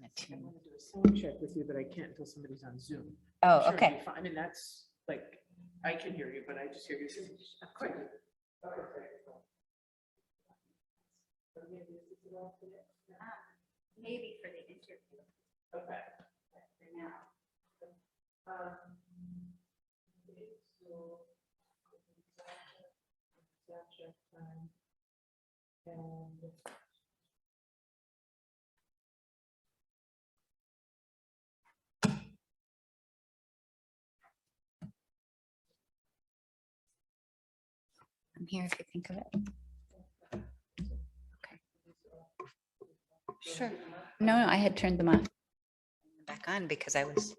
I tune. want to do a sound check with you, but I can't until somebody's on Zoom. Oh, I'm sure it'll okay. be fine. I mean, that's like, I can hear you, but I just hear you. Of course. Maybe for the interview. Okay. For now. And I'm here if you think of it. Okay. Sure. No, I had turned them off. Back on because I was.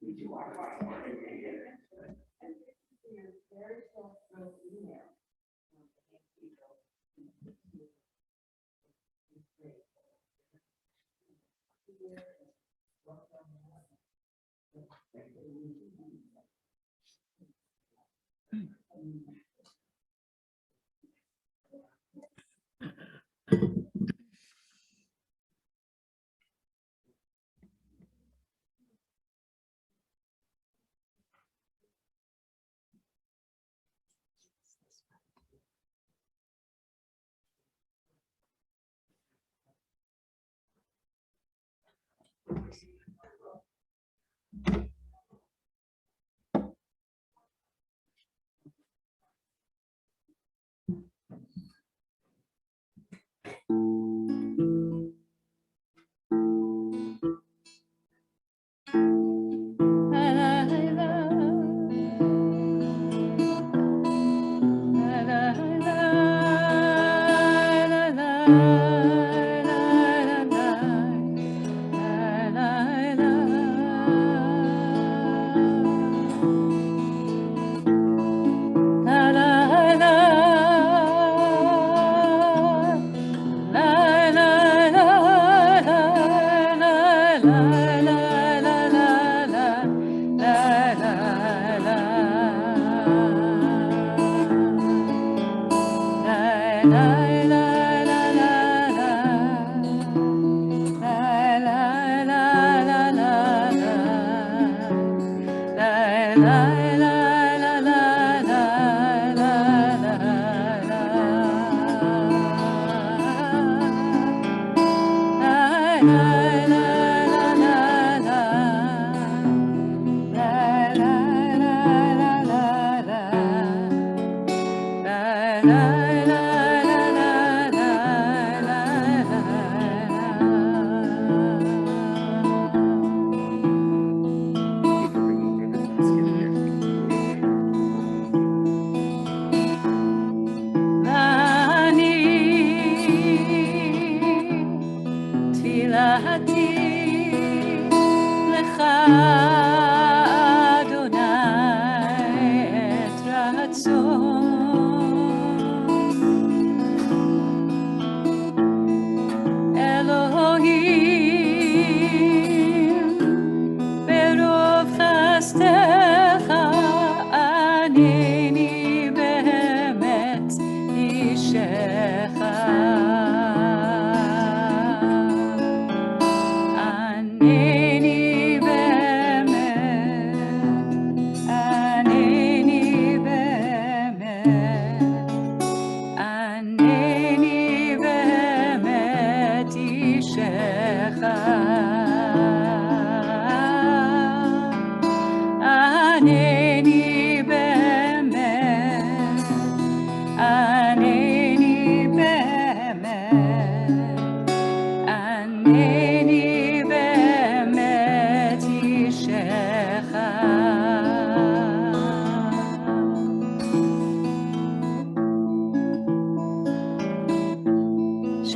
We do our part. Very thoughtful email.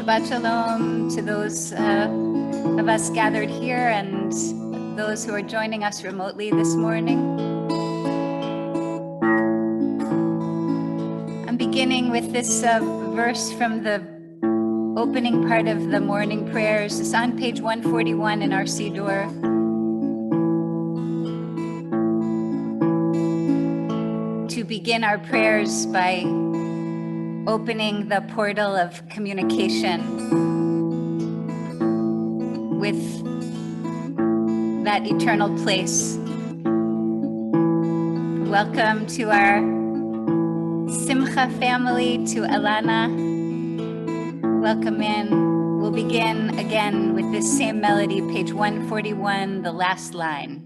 Shabbat Shalom to those of us gathered here and those who are joining us remotely this morning. I'm beginning with this verse from the opening part of the morning prayers. It's on page 141 in our Siddur. To begin our prayers by opening the portal of communication with that eternal place. Welcome to our Simcha family, to Alana. Welcome in. We'll begin again with this same melody, page 141, the last line.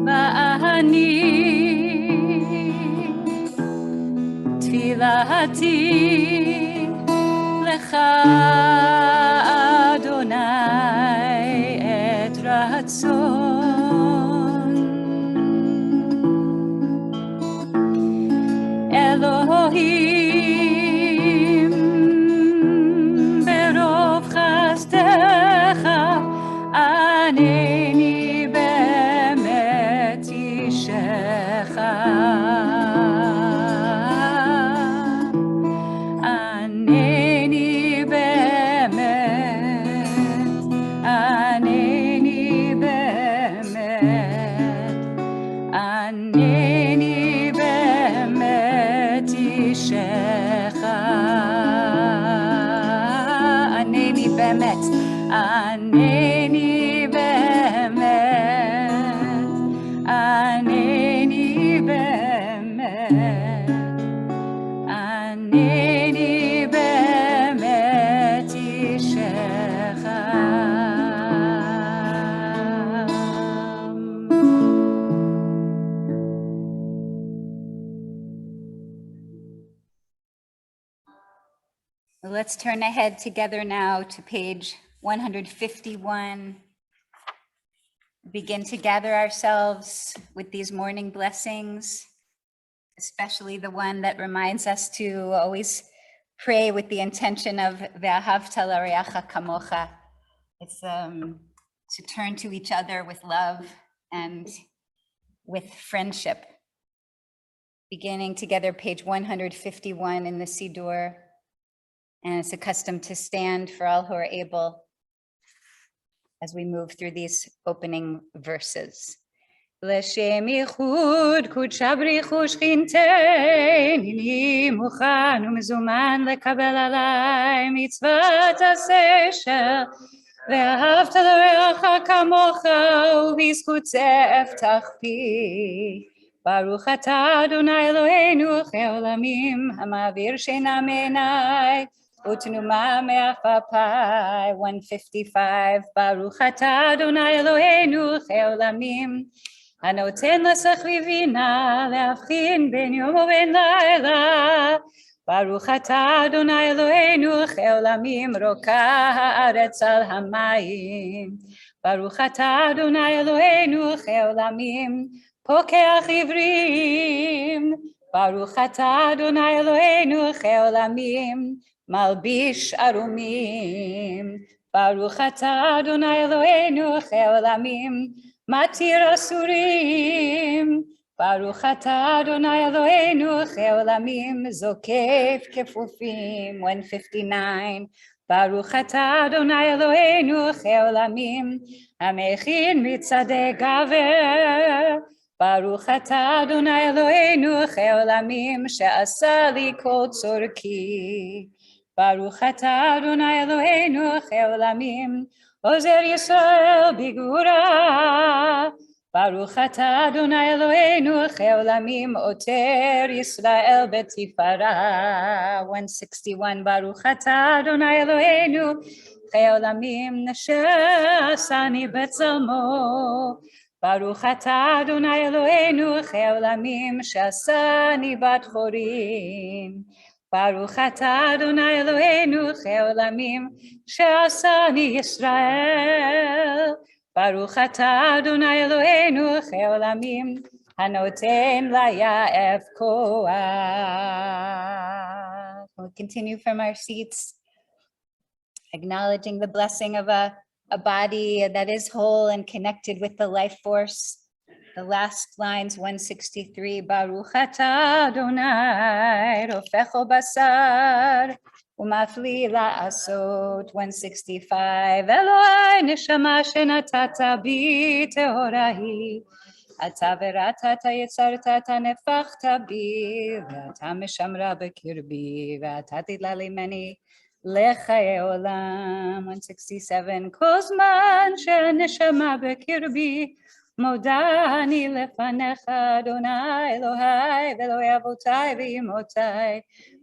Va'ani tfilati lecha Adonai et ratzon Elohim berov chastecha aneni be'emet Let's turn ahead together now to page 151. Begin to gather ourselves with these morning blessings, especially the one that reminds us to always pray with the intention of Ve'ahavta l'reacha kamocha. It's to turn to each other with love and with friendship. Beginning together, page 151 in the Siddur. And it's a custom to stand for all who are able as we move through these opening verses. L'shem yichud kudsha b'richu shchinteni mukhan u'mezuman lekabel alai mitzvat aseh ve'ahavta l'reacha kamocha u'bizkut eftach pi. Baruch atah Adonai Eloheinu le'olamim hama'avir sheina me'enai Utnuma me'afapai. 155. Baruch atah Adonai Eloheinu le'olamim hanoten l'sachli vina le'avchin ben yom u'ben layla. Baruch atah Adonai Eloheinu le'olamim roka ha'aretz al hamayim. Baruch atah Adonai Eloheinu le'olamim pokeach ivrim. Baruch atah Adonai Eloheinu le'olamim malbish arumim. Baruch atah Adonai Eloheinu le'olamim matir asurim. Baruch atah Adonai Eloheinu le'olamim zokef kefufim. 159. Baruch atah Adonai Eloheinu le'olamim hamechin mitzadei gaver. Baruch atah Adonai Eloheinu le'olamim she'asa li kol tzorki. Baruch atah Adonai Eloheinu le'olamim ozer Yisrael bigvura. Baruch atah Adonai Eloheinu le'olamim oter Yisrael betifara. 161. Baruch atah Adonai Eloheinu le'olamim she'asani betzalmo. Baruch atah Adonai Eloheinu le'olamim she'asani bat chorim. Baruch atah Adonai Eloheinu le'olamim she'asani Yisrael. Baruch atah Adonai Eloheinu le'olamim hanoten la'ya'ef koach. We'll continue from our seats, acknowledging the blessing of a body that is whole and connected with the life force. The last lines, 163, Baruch atah Adonai rofecho basar umafli la'asot. 165, Eloi neshama shenatata bi tehorahi ata veratata yetzarta nefachta bi ve'ata meshamra bekirbi ve'ata tidla limeni Lechaye olam. 167. Kozman she'neshama bekirbi modani lefanecha Adonai Elohai ve'Eloi avotai ve'imotai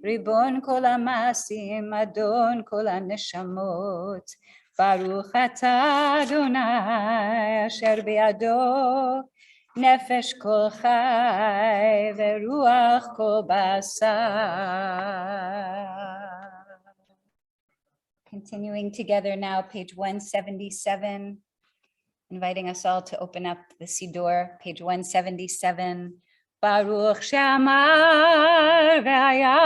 ribon kol ha'masim adon kol ha'neshamot. Baruch atah Adonai asher biado nefesh kol chai ve'ruach kol basar. Continuing together now, page 177, inviting us all to open up the Siddur, page 177. Baruch she'amar ve'haya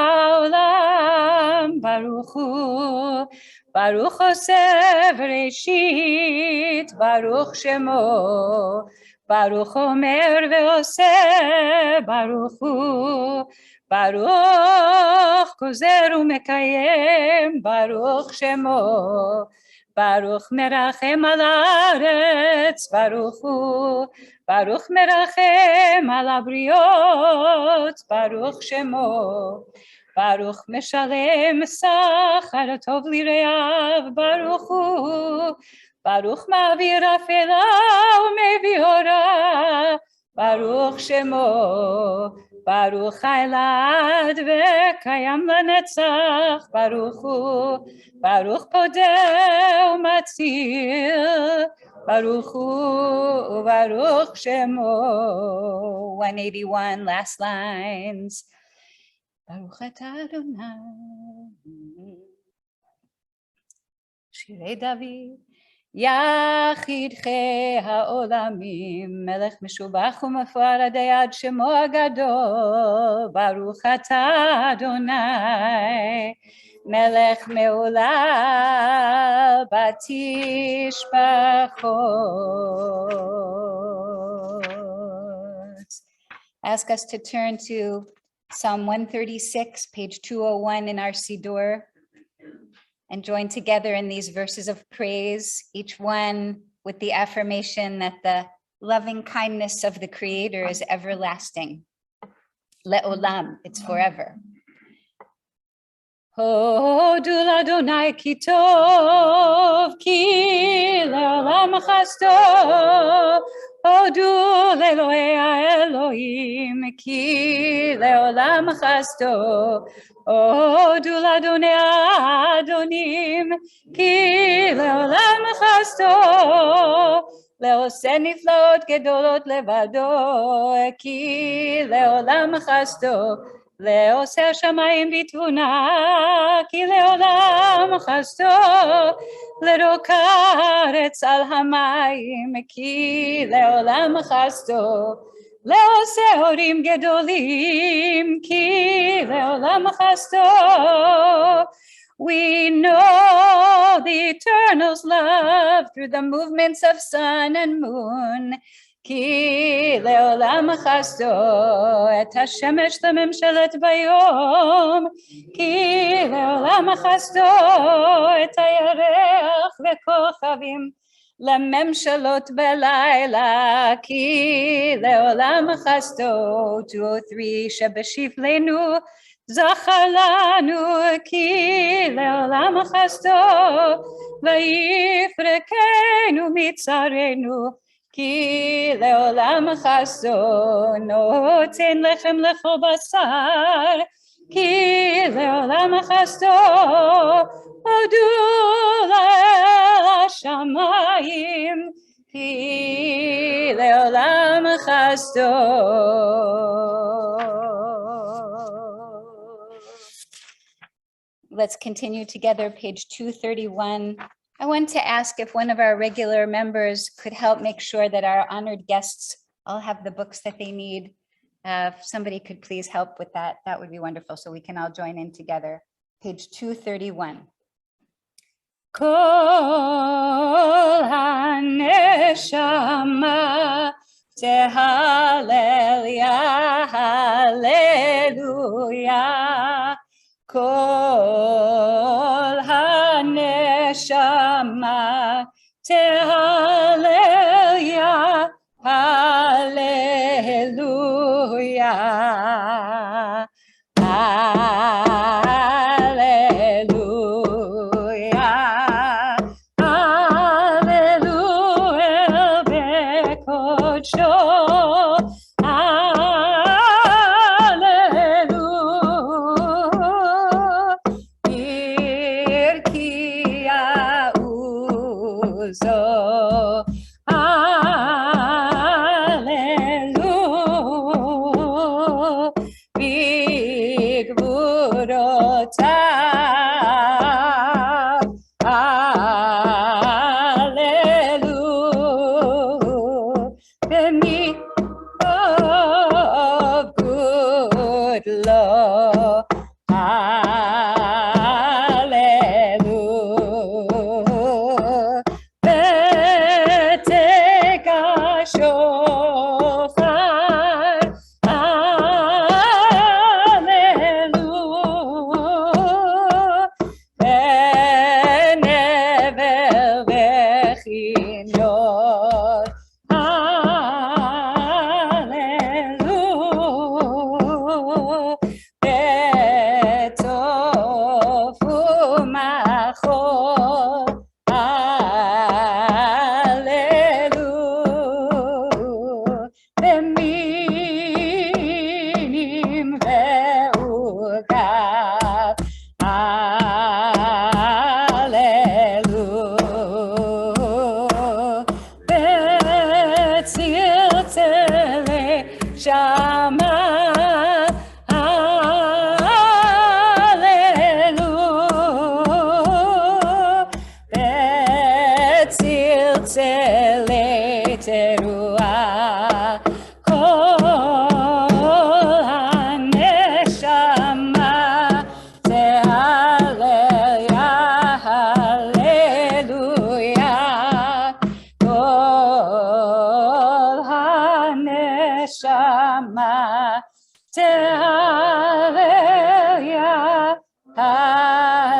olam, Baruch hu, Baruch oseh v'reishit, Baruch shemo, Baruch omer ve'oseh, Baruch hu, Baruch kozer u'mekayem, Baruch shemo, Baruch merachem al haaretz, Baruch hu, Baruch merachem al habriot, Baruch shemo, Baruch meshalem sachar tov lireav, Baruch hu, Baruch ma'avir afela u'mevi ora, Baruch shemo, Baruch ha'elad ve'kayam lanetzach, Baruch hu, Baruch podeh u'matzil, Baruch hu, Baruch shemo. 181, last lines. Baruch atah Adonai שירי דוד. יחיד חי העולמים, מלך משובח ומפואר עדי עד שמו הגדול, ברוך אתה אדוני, מלך מעולל בתשבחות. Ask us to turn to Psalm 136, page 201 in our Siddur, and join together in these verses of praise, each one with the affirmation that the loving kindness of the Creator is everlasting. Le'olam, it's forever. Hodu l'Adonai ki tov, ki le'olam chasto. Hodu le'Elohei ha'Elohim, ki le'olam chasto. Hodu l'Adonai ha'Adonim, ki le'olam chasto. Le'oseh niflaot gedolot levado, ki le'olam chasto. לעושה השמיים בתבונה, כי לעולם חסדו, לרוק הארץ על המים, כי לעולם חסדו, לעושה הורים גדולים, כי לעולם חסדו. We know the Eternal's love through the movements of sun and moon, כי לעולם חסדו, את השמש לממשלת ביום, כי לעולם חסדו, את הירח וכוכבים לממשלות בלילה, כי לעולם חסדו. 203 שבשפלנו זכר לנו, כי לעולם חסדו, ויפרקנו מצרינו, כי לעולם חסדו. נותן לחם לכל בשר, כי לעולם חסדו. הודו לשמיים, כי לעולם חסדו. Let's continue together, page 231. I want to ask if one of our regular members could help make sure that our honored guests all have the books that they need. If somebody could please help with that, that would be wonderful, so we can all join in together. Page 231. Kol haneshama tehalel hallelujah. Kol haneshama tehalel hallelujah. Hallelujah. Hallelujah. Bekodsho. Hallelujah. Irkia uzo.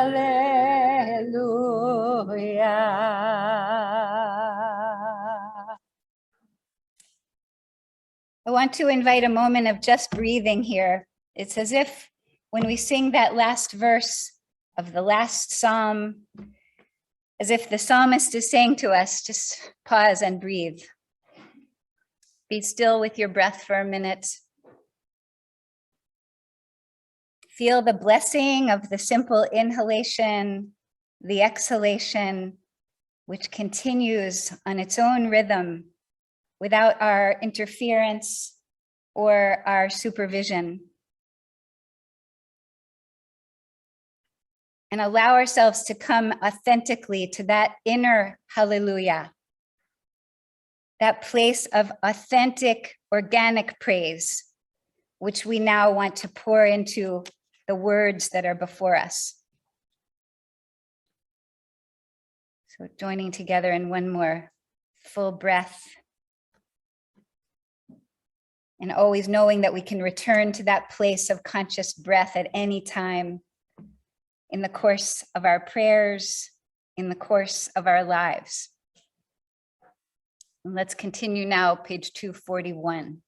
Hallelujah. I want to invite a moment of just breathing here. It's as if when we sing that last verse of the last psalm, as if the psalmist is saying to us, just pause and breathe. Be still with your breath for a minute. Feel the blessing of the simple inhalation, the exhalation, which continues on its own rhythm without our interference or our supervision. And allow ourselves to come authentically to that inner hallelujah, that place of authentic, organic praise, which we now want to pour into the words that are before us. So joining together in one more full breath. And always knowing that we can return to that place of conscious breath at any time in the course of our prayers, in the course of our lives. And let's continue now, page 241.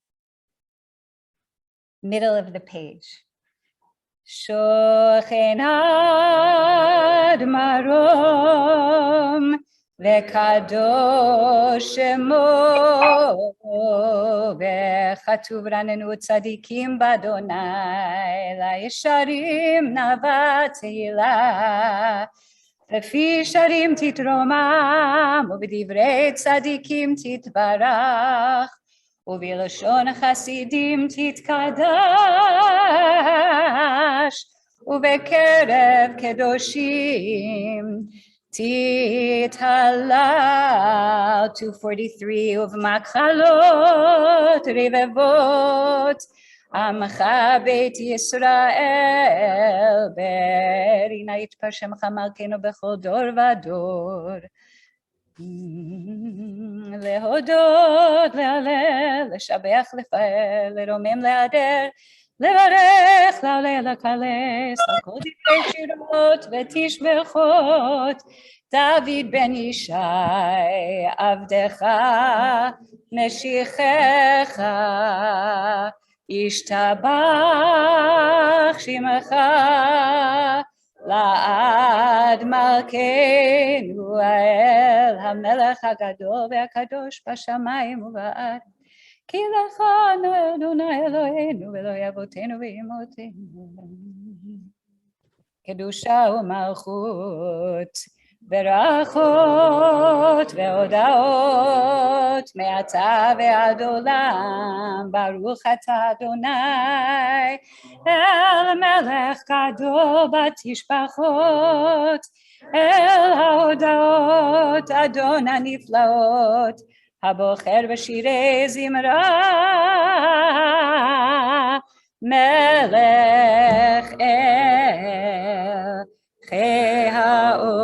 Middle of the page. Shochenad marom vekadosh shemo vechatuv ranenu tzadikim badonai laisharim navat tehila לפי שרים תתרומם ובדברי צדיקים תתברך ובלשון חסידים תתקדש ובקרב קדושים תתהלל. 243 ובמחלות רבבות עמך בית ישראל ברינה יתפאר שמך מלכנו בכל דור ודור. להודות, להלל, לשבח, לפעל, לרומם, להדר, לברך, לעלה, לקלס, על כל דברי שירות ותשבחות. דוד בן ישי, עבדך, משיחך, ישתבח שמך, לעד מלכנו האל, המלך הגדול והקדוש בשמיים ובארץ. כי לך אדוני אלוהינו ואלוהי אבותינו ואמותינו. קדושה ומלכות ברכות והודאות מעתה ועד עולם. ברוך אתה אדוני אל מלך גדול בתשבחות, אל ההודאות אדון הנפלאות, הבוחר בשירי זמרה, מלך אל חי העולמים.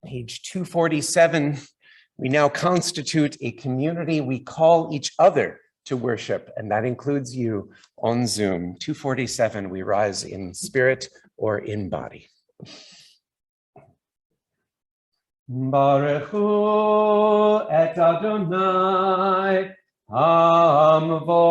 Page 247, we now constitute a community we call each other to worship, and that includes you on Zoom. 247, we rise in spirit or in body. Baruch hu et Adonai Hamvorach.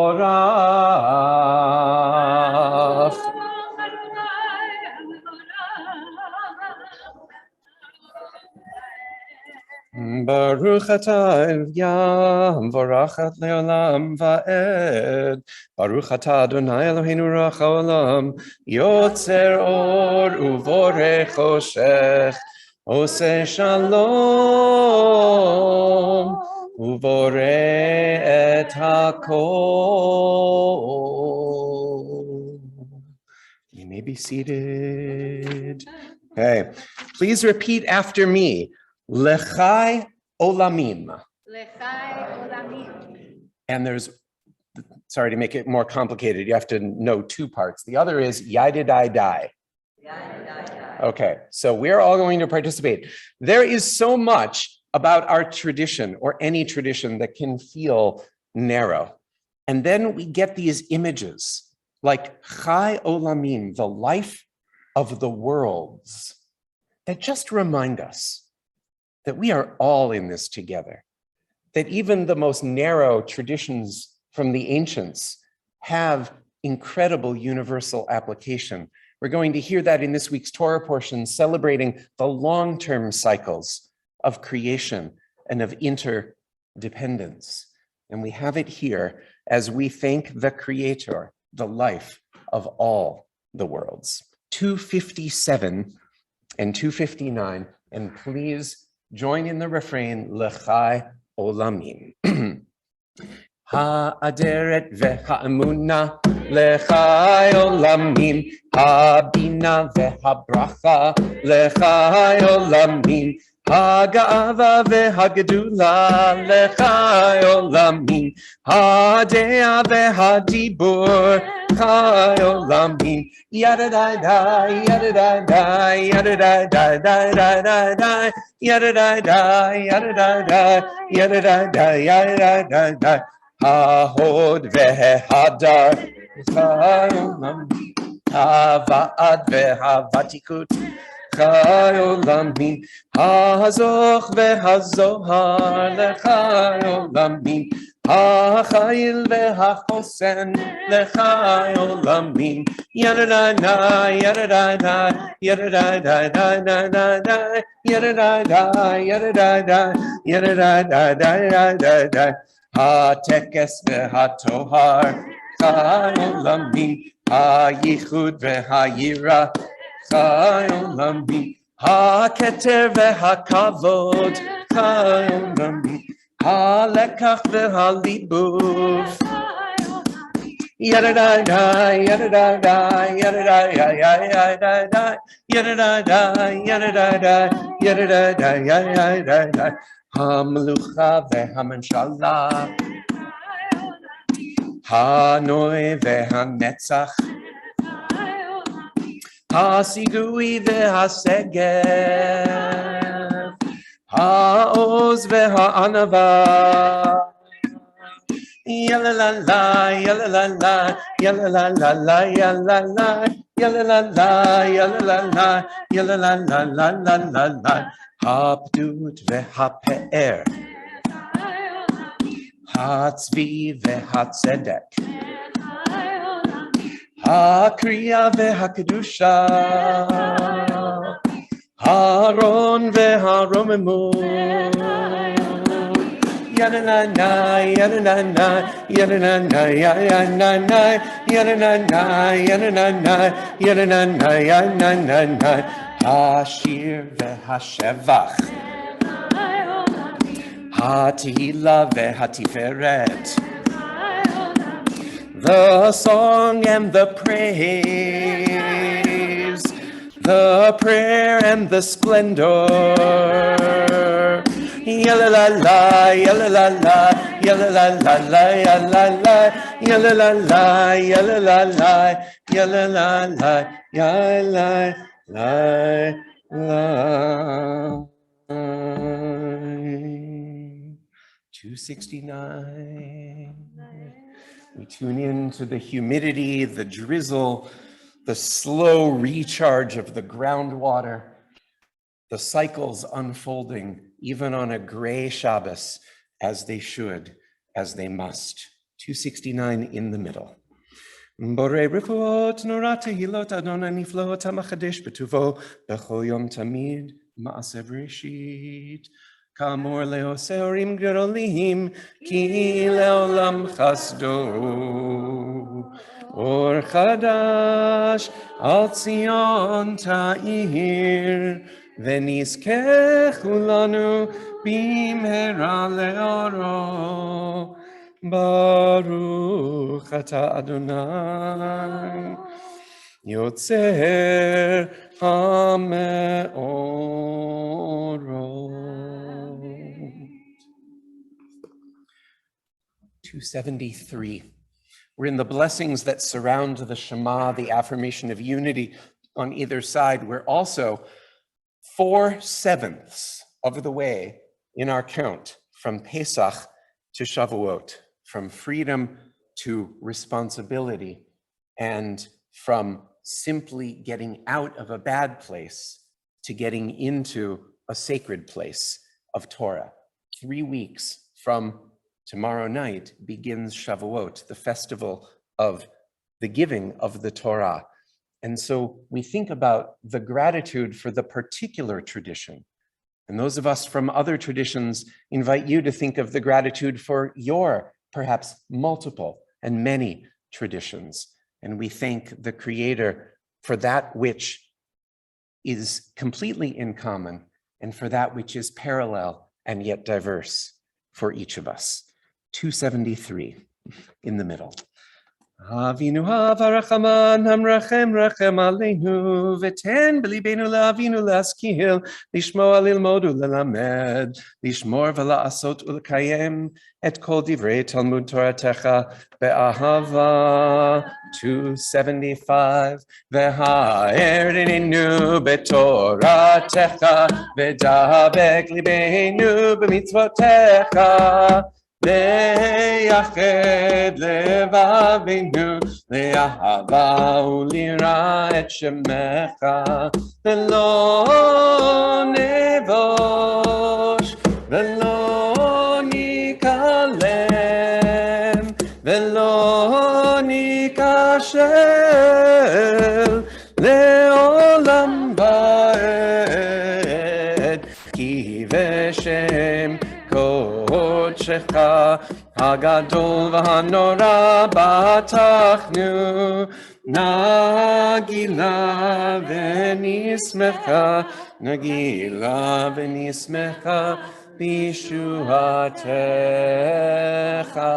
Baruch atah Eloheinu vorachat leolam va'ed. Baruch atah Adonai Eloheinu rach haolam, yotzer or uvorech choshech, oseh shalom uvoreh et hakol. You may be seated. Okay, please repeat after me. Lechai olamim. Lechai olamim. And there's, sorry to make it more complicated, you have to know two parts. The other is yadidai dai. Okay, so we're all going to participate. There is so much about our tradition or any tradition that can feel narrow. And then we get these images like Chai Olamim, the life of the worlds, that just remind us that we are all in this together, that even the most narrow traditions from the ancients have incredible universal application. We're going to hear that in this week's Torah portion, celebrating the long-term cycles of creation and of interdependence. And we have it here as we thank the Creator, the life of all the worlds. 257 and 259, and please join in the refrain, Lechai Olamim. Ha'aderet ve'ha'emunah lechai olamim, ha'bina ve'habracha lechai olamim, ha'ga'ava ve'hagedula lechai olamim, ha'dea ve'hadibur lechai olamim, yadadai, yadadai, yadadai, yadadai, yadadai, yadadai, yadadai, yadadai, Hahod vehadar, Havaad vehabatikut, Chayolamim, Hazoch vehazohar, Lechayolamim, Hachayil vehachosen, Lechayolamim, Yadadai, Yadadai, Yadadai, Yadadai, Yadadai, Yadadai, Yadadai, Ha-tekes ve'ha-tohar, Chayolamim, Ha-yichud ve'ha-yira, Chayolamim, Ha-keter ve'ha-kavod, Chayolamim, Ha-lekach ve'ha-libuf, Yadadai, yadadai, yadadai, yadadai, yadadai, yadadai, yadadai, yadadai, Ha-melucha ve'ha-menshala, Ha-noi ve'ha-netzach, Ha-sigui ve'ha-segev, Ha-oz ve'ha-anava, Yalalala, yalalala, yalalala, yalalala, yalalala, yalalala, yalalala, Ha-pdut ve'ha-pe'er, Ha-tzvi ve'ha-tzedek, Ha-kriya ve'ha-kedusha, Ha-ron ve'ha-romemut, Yadanana, yadanana, yadanana, yadanana, yadanana, yadanana, yadanana, yadanana, Ha-shir ve'ha-shevach, Ha-tehila ve'ha-tiferet, the song and the praise, the prayer and the splendor, Yalalala, yalalala, yalalala, yalalala, yalalala, yalalala, yalalala, yalalala. 269. We tune in to the humidity, the drizzle, the slow recharge of the groundwater, the cycles unfolding even on a gray Shabbos, as they should, as they must. 269 in the middle. Borei refuot norat tehilot Adonai niflot hamachadesh betuvo bechol yom tamid ma'aseh breshit. Kamor leoseorim gedolim ki leolam chasdo. Or chadash al Tzion ta'ir. ונזכה לנו במהרה לאורו. ברוך אתה אדוני יוצר המאורות. 273. We're in the blessings that surround the Shema, the affirmation of unity on either side. We're also 4/7 of the way in our count from Pesach to Shavuot, from freedom to responsibility, and from simply getting out of a bad place to getting into a sacred place of Torah. 3 weeks from tomorrow night begins Shavuot, the festival of the giving of the Torah. And so we think about the gratitude for the particular tradition. And those of us from other traditions invite you to think of the gratitude for your perhaps multiple and many traditions. And we thank the Creator for that which is completely in common and for that which is parallel and yet diverse for each of us. 273 in the middle. Avinu ha'varachaman hamrachem rachem aleinu v'ten b'libenu la'avinu laskil lishmoa lilmod u'lelamed lishmor v'la'asot u'lekayem et kol divrei Talmud Toratecha be'ahava. 275 v'ha'erinenu b'toratecha v'dabek libenu b'mitzvotecha V'yached levavinu le'ahava u'lira et shemecha v'lo nevosh v'lo nikalem v'lo nikashel le'olam va'ed ki v'shem Kodecha hagadol v'hanora batachnu nagila v'nismecha b'shuatecha.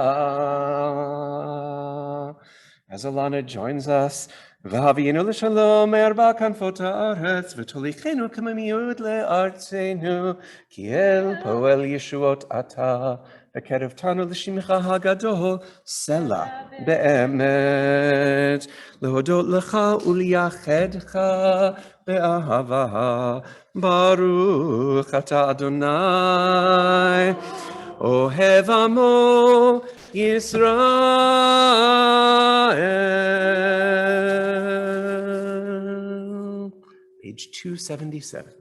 As Alana joins us, V'havienu l'shalom me'arba kanfot ha'aretz v'tolichenu k'mamiud le'artzenu ki el poel yeshuot ata v'kerev tanu l'shimcha hagadol sela be'emet lehodot lecha u'liyachedcha be'ahava baruch ata Adonai ohev amo Yisrael. Page 277.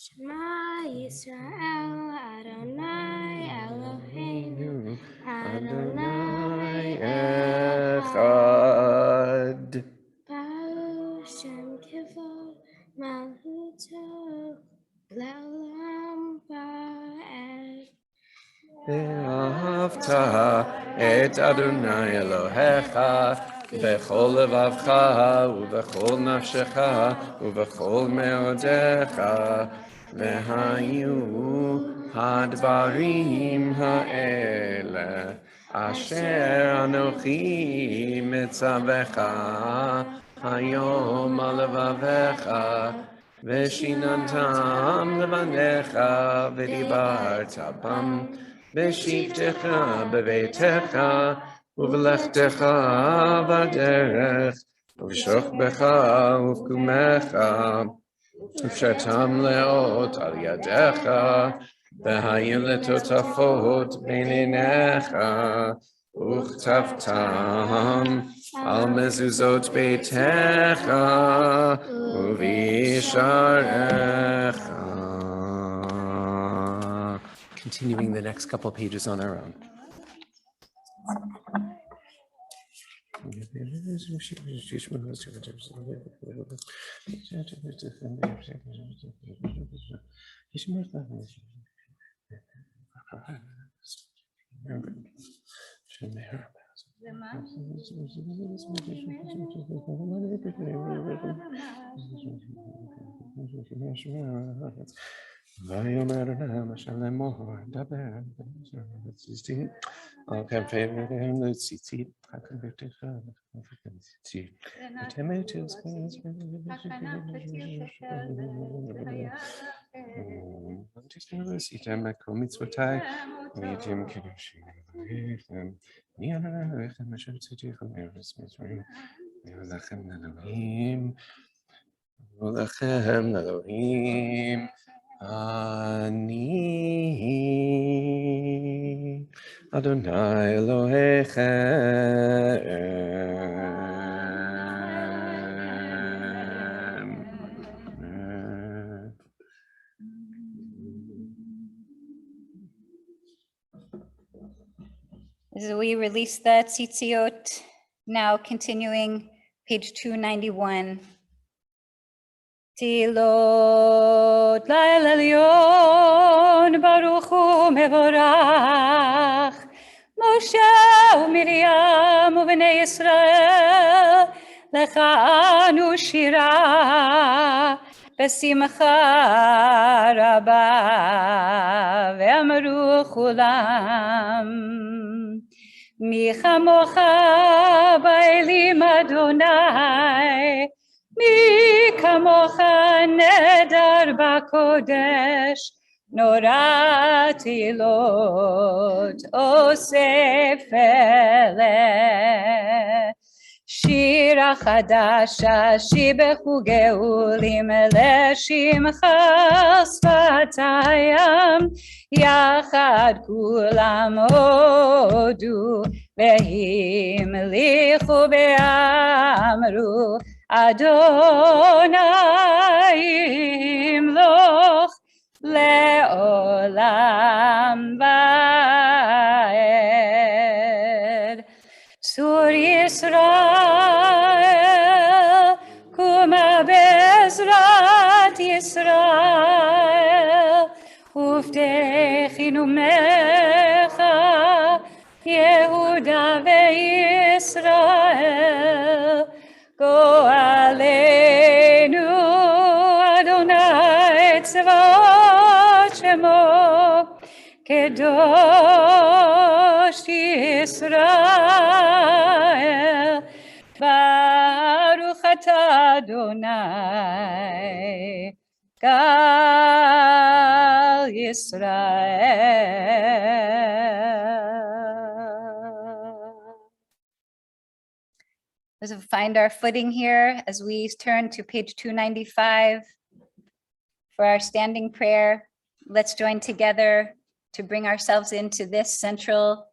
Shema Yisrael, Adonai Eloheinu, Adonai Echad. Baruch Shem Kivod Malchuto Le'olam Va'ed. ואהבת את אדוני אלוהיך בכל לבבך ובכל נפשך ובכל מאודיך והיו הדברים האלה אשר אנוכי מצווך היום על לבביך ושיננתם לבניך ודיברת בם בשבתך בביתך ובלכתך בדרך ובשוכבך ובקומך ופשטם לאות על ידך והיו לטוטפות בין עיניך וכתבתם על מזוזות ביתך ובשעריך. Continuing the next couple pages on our own. ויאמר להם אשר לאמור דבר על כנפיהם לציצית ביתך ציצית ותמת ועשיתם כל מצוותיי והייתם קדושים אלוהיכם אני אלוהיכם אשר הוצאתיכם מארץ מצרים ולכם לאלוהים Lechem Elohim Ani Adonai Elohechem. As we release the tzitziot, now continuing page 291. Tilot Lael Elyon Baruch Hu Mevorach Moshe uMiriam uBnei Yisrael Lecha anu shira Besimcha Rabba Ve'amru Chulam Mi chamocha ba'elim Adonai Mi kamocha nedar b'kodesh Nora tilot osef eleh Shira chadasha shibechu geulim leshimcha sfatayam Yachad kulam hodu Vehimlichu be'amru Adonai imloch le'olam va'ed. Sur Yisrael, kuma bezrat Yisrael, uvtechinu mecha, Yehuda ve'Yisrael, Go'aleinu Adonai tzvaot shemo Kedosh Yisrael Baruch atah Adonai Gal Yisrael. Let's find our footing here as we turn to page 295 for our standing prayer. Let's join together to bring ourselves into this central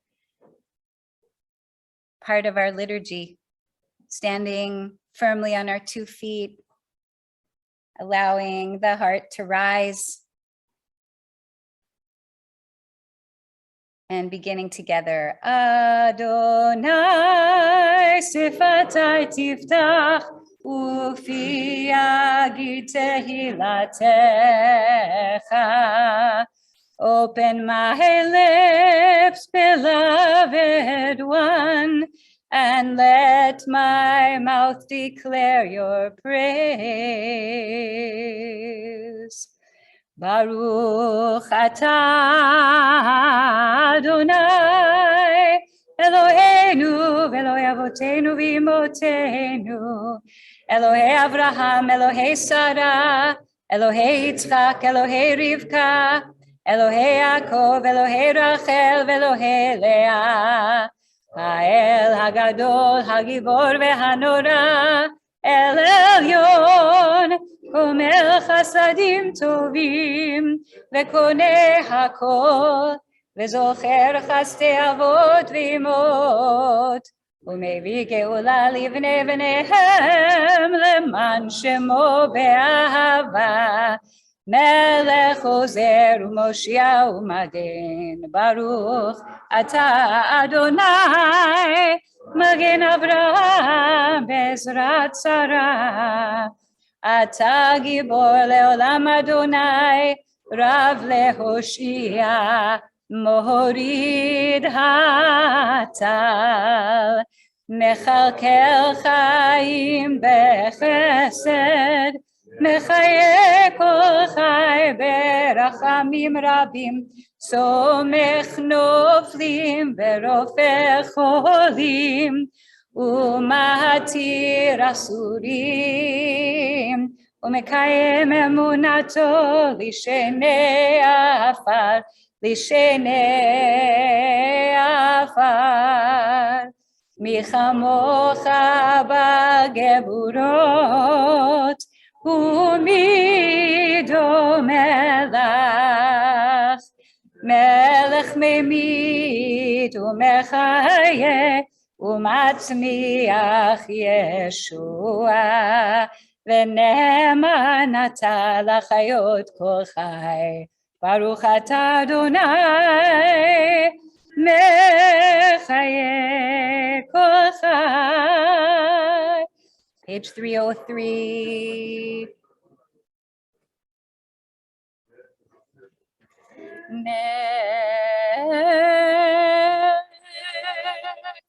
part of our liturgy, standing firmly on our 2 feet, allowing the heart to rise, and beginning together. Adonai sifatai tiftach ufi yagid tehilatecha. Open my lips, beloved one, and let my mouth declare your praise. Baruch atah Adonai Eloheinu v'Elokei Avotenu v'Imotenu Elohei Avraham, Elohei Sarah, Elohei Yitzchak, Elohei Rivka, Elohei Yaakov, Elohei Rachel v'Elohei Leah, Ha'el Hagadol, Hagibor v'Hanora, El Elyon, Gomel Chasadim Tovim, V'Koneh Hakol, V'Zocher Chastei Avot v'Imot, U'Mevi Geula Livnei V'Nehem, Leman Shemo Be'ahava, Melech Ozer U'Moshia U'Magen, Baruch Atah Adonai, Magen Avraham Bezrat Sarah, Atah Gibor Leolam Adonai, Rav Lehoshia, Mohorid Hatal, Mechalkel Chaim Bechesed, Mechaye Kol Chai Berachamim Rabim, Somech Noflim Verofeh Cholim, Umahatir Asurim, Umekayem Emunato Lishenei Afar, Lishenei Afar. Michamocha Bageburot, ומי דומה לך, מלך ממית ומחיה ומצמיח ישוע, ונאמנת לחיות כל חי. ברוך אתה אדוני מחיי כל חי. Page 303.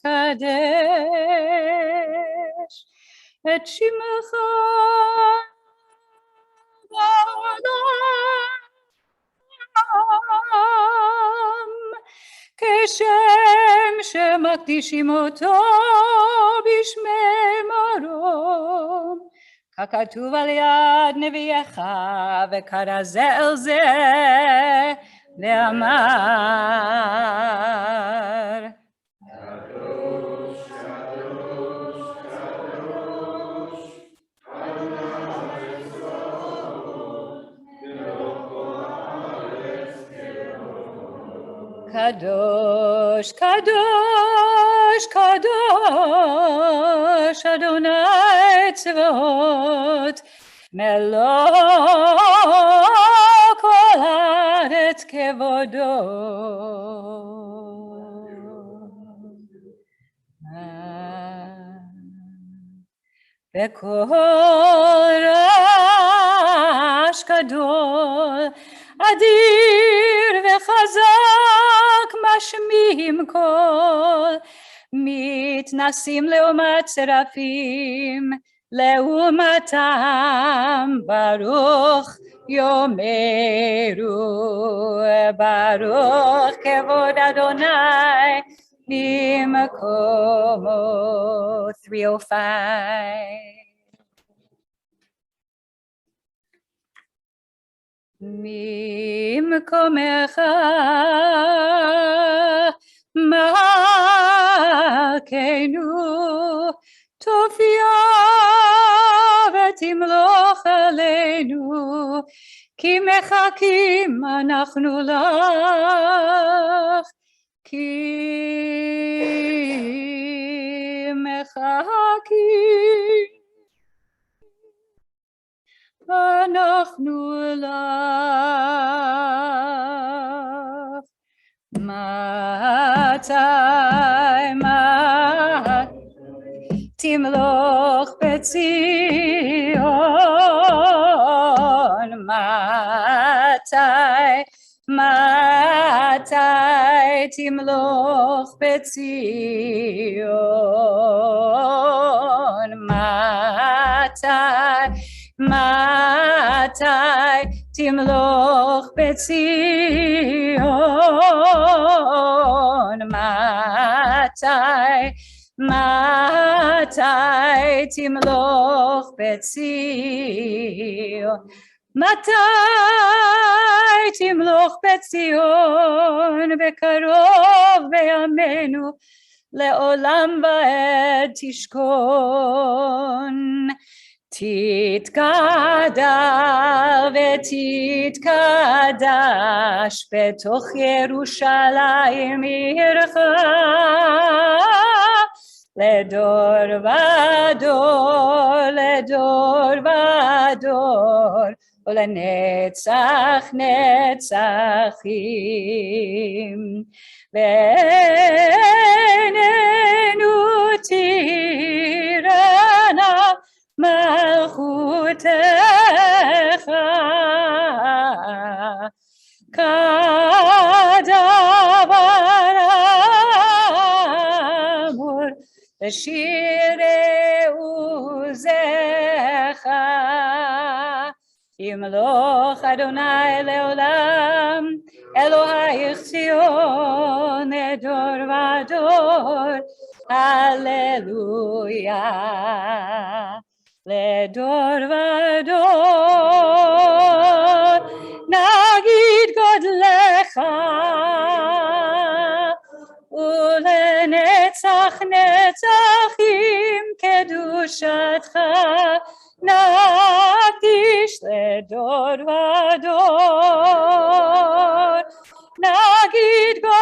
נקדש את שמך בעולם, כשם שמקדישים אותו בשמי מרום, ככתוב על יד נביאך וקרא זה אל זה ואמר. קדוש, קדוש, קדוש, אדוני צבאות, מלוא הארץ כבודו. קדוש, קדוש, קדוש, אדוני צבאות, מלוא כל הארץ כבודו. בקול רעש גדול, אדיר וחזק משמיעים קול, מתנסים לעומת שרפים, לעומתם ברוך יאמרו, ברוך כבוד אדוני ממקומו. 305. ממקומך מלכנו תופיע ותמלוך עלינו, כי מחכים אנחנו לך, כי מחכים אנחנו לך. מתי תמלוך בציון, מתי תמלוך בציון, מתי תמלוך בציון, מתי תמלוך בציון, מתי תמלוך בציון, בקרוב בימינו לעולם ועד תשכון. תתקדש ותתקדש בתוך ירושלים עירך, לדור ודור, לדור ודור, ולנצח נצחים. ועינינו תראנה מלכותך, כדבר אמור בשירי עוזך. ימלוך אדוני לעולם, אלוהיך ציון לדור ודור, הללויה. לדור ודור נגיד גודלך, ולנצח נצחים קדושתך נגיד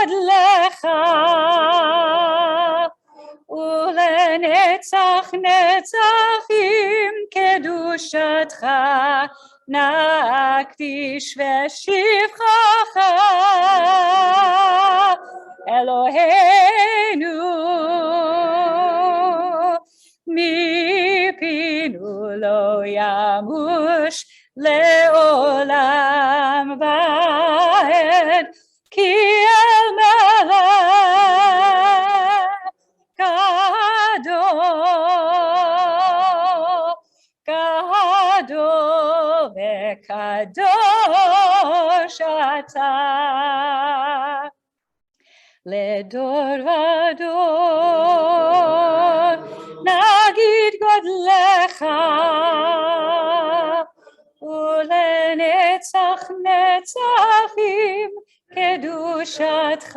גודלך ולנצח נצחים קדושתך נקדיש ושבחך אלוהינו מפינו לא ימוש לעולם ועד כי אל מלך גדול וקדוש אתה לדור ודור נגיד גודלך ולנצח נצחים קדושתך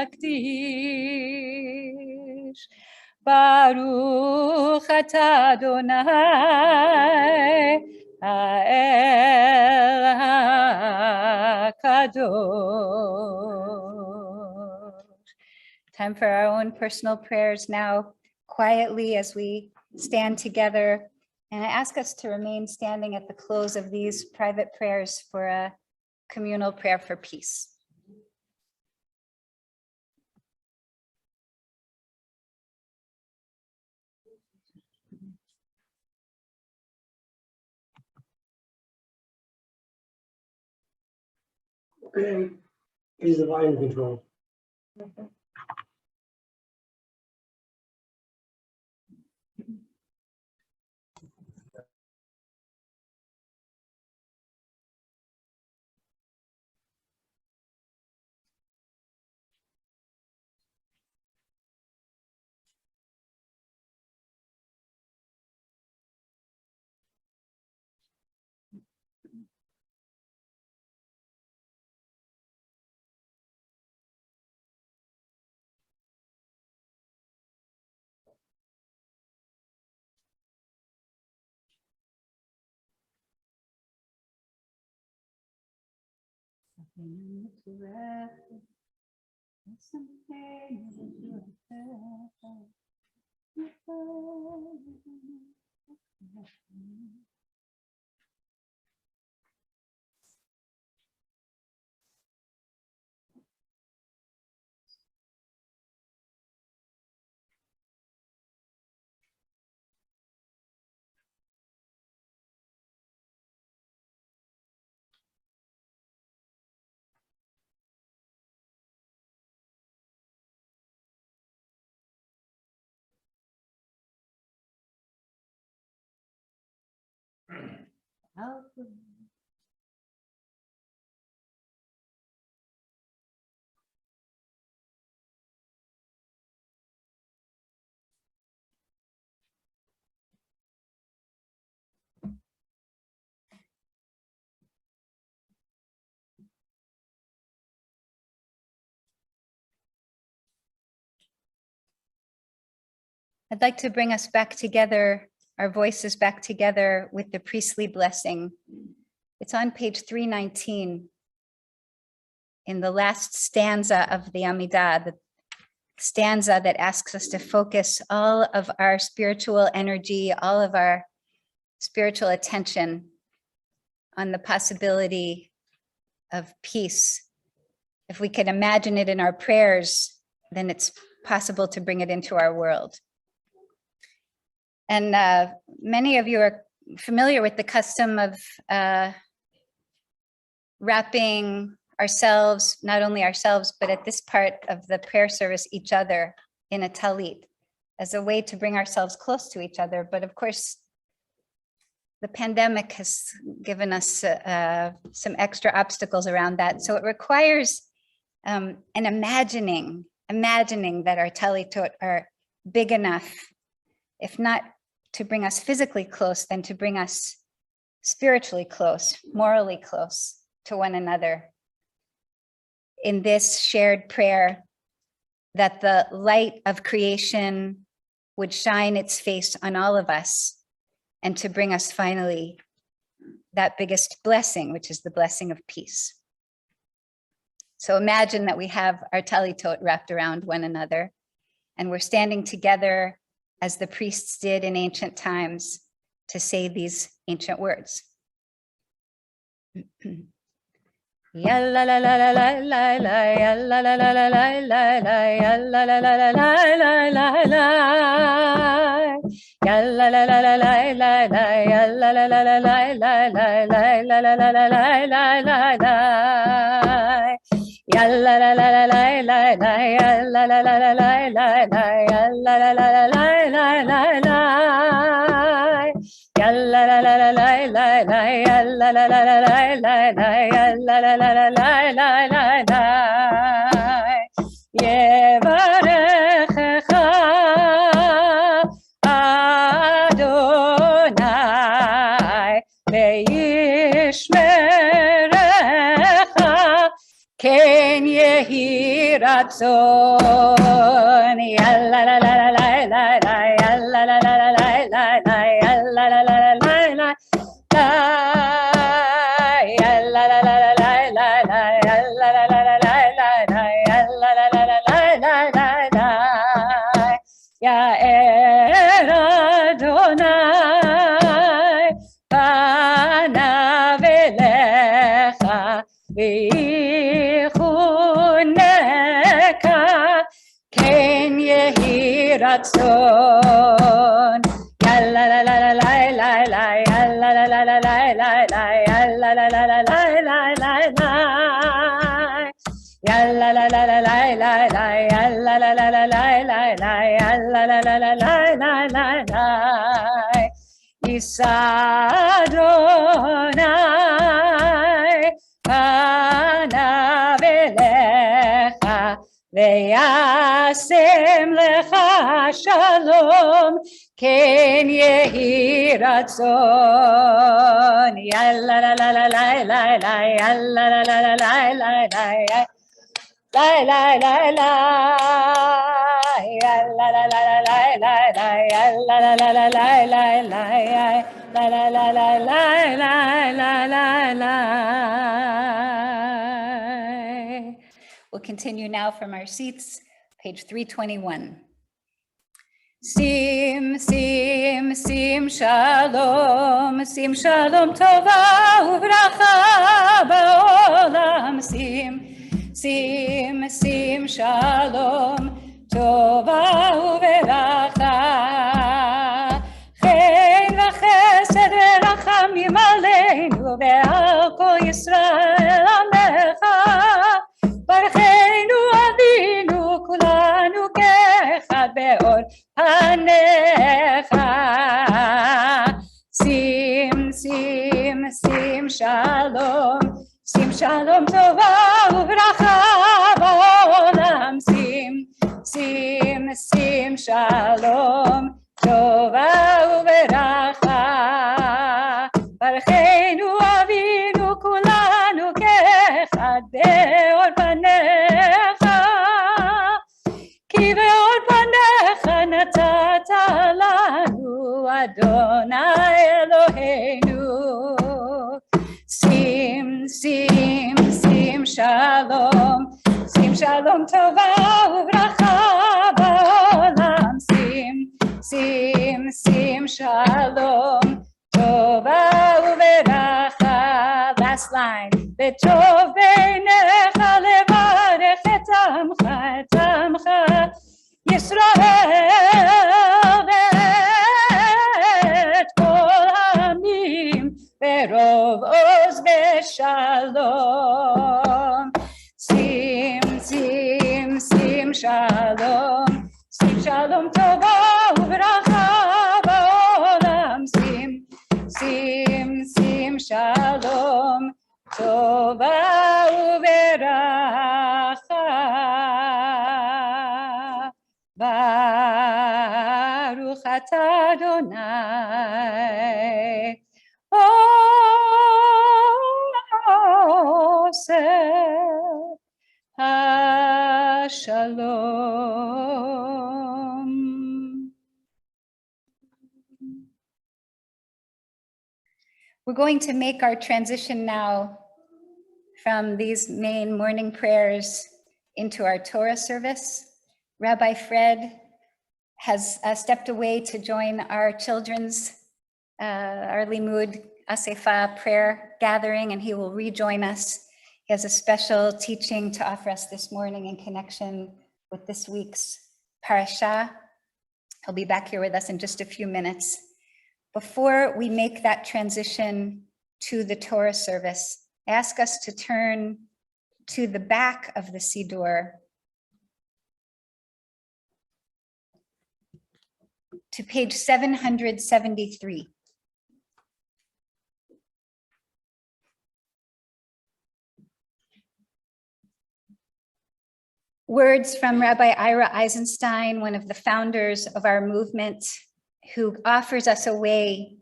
נקדיש. ברוך אתה אדוני האל הקדוש. Time for our own personal prayers now, quietly as we stand together. And I ask us to remain standing at the close of these private prayers for a communal prayer for peace. He's the volume control. I'd like to bring us back together, our voices back together with the priestly blessing. It's on page 319 in the last stanza of the Amidah, the stanza that asks us to focus all of our spiritual energy, all of our spiritual attention on the possibility of peace. If we can imagine it in our prayers, then it's possible to bring it into our world. And many of you are familiar with the custom of wrapping ourselves, not only ourselves, but at this part of the prayer service, each other in a talit as a way to bring ourselves close to each other. But of course, the pandemic has given us some extra obstacles around that. So it requires an imagining that our talitot are big enough, if not to bring us physically close, then to bring us spiritually close, morally close to one another. In this shared prayer, that the light of creation would shine its face on all of us and to bring us finally that biggest blessing, which is the blessing of peace. So imagine that we have our talitot wrapped around one another, and we're standing together as the priests did in ancient times to say these ancient words. Ya la la la la la la la, ya la la la la la la la, ya la la la la la la la la, ya la la la la la la la, ya la la la la la la la la, la la la la la la la la, ya la la la la la la la, ya la la la la la la la, ya la la la la la la la la. Ya la la la la la la la, ya la la la la la la la, ya la la la la la la la la. Yevarechecha Adonai ve'yishmerecha ken yehi ratzon. Ya la la la la la la la, ya la la la la la la la, ya la la la la la la la, ya la la la la la la la, ya la la la la la la la, ya la la la la la la la la. Ya Adonai panav elecha v'yichuneka ken yehi ratzon. Ya la la la la la la la, ya la la la la la la la, ya la la la la la la la la. Ya la la la la la la la, ya la la la la la la la, ya la la la la la la la la. Yisa Adonai panav elecha ve'yasem lecha shalom ken yehi ratzon. Ya la la la la la la la, ya la la la la la la la, ya la la la la, ya la la la la la la la, ya la la la la la la la, ya la la la la la la la la. We'll continue now from our seats, page 321. Sim, sim, sim, shalom tova uvracha ba'olam. Sim, sim, sim, shalom tova uvracha. Chen v'chesed v'rachamim aleinu ve'al kol Yisrael amecha. Barchenu avinu kulanu ke'echad be'or panecha. Sim, sim, sim, shalom tova uvracha ba'olam. Sim, sim, sim, shalom tova uvracha. Barchenu avinu kulanu ke'echad be'or panecha. Ki be'or panecha natata lanu Adonai Eloheinu. Sim, sim, sim, shalom tova uvracha ba'olam. Sim, sim, sim, shalom tova uvracha. Last line. Betov beinecha levarech et amcha Yisrael ve'et kol ha'amim berov oz ve'shalom. Sim, sim, sim, shalom tova uvracha ba'olam. Sim, sim, sim, shalom tova uveracha. Baruch atah Adonai oseh hashalom. We're going to make our transition now from these main morning prayers into our Torah service. Rabbi Fred has stepped away to join our children's, our Limud Asefa prayer gathering, and he will rejoin us. He has a special teaching to offer us this morning in connection with this week's parasha. He'll be back here with us in just a few minutes. Before we make that transition to the Torah service, I ask us to turn to the back of the Siddur, to page 773. Words from Rabbi Ira Eisenstein, one of the founders of our movement, who offers us a way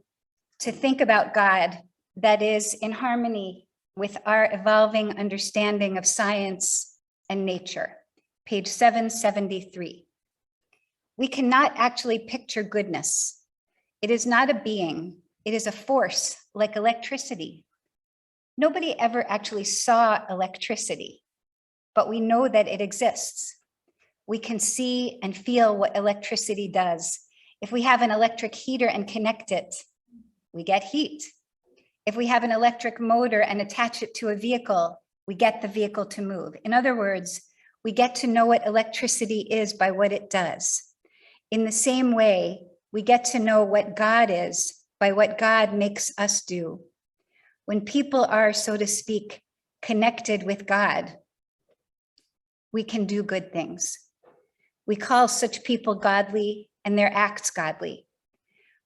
to think about God that is in harmony with our evolving understanding of science and nature. Page 773. We cannot actually picture goodness. It is not a being, it is a force like electricity. Nobody ever actually saw electricity, but we know that it exists. We can see and feel what electricity does. If we have an electric heater and connect it, we get heat. If we have an electric motor and attach it to a vehicle, we get the vehicle to move. In other words, we get to know what electricity is by what it does. In the same way, we get to know what God is by what God makes us do. When people are, so to speak, connected with God, we can do good things. We call such people godly and their acts godly.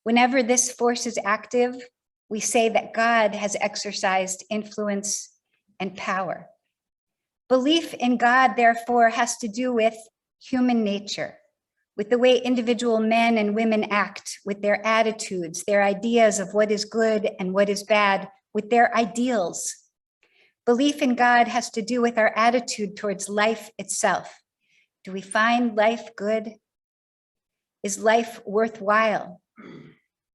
Whenever this force is active, we say that God has exercised influence and power. Belief in God, therefore, has to do with human nature, with the way individual men and women act, with their attitudes, their ideas of what is good and what is bad, with their ideals. Belief in God has to do with our attitude towards life itself. Do we find life good? Is life worthwhile?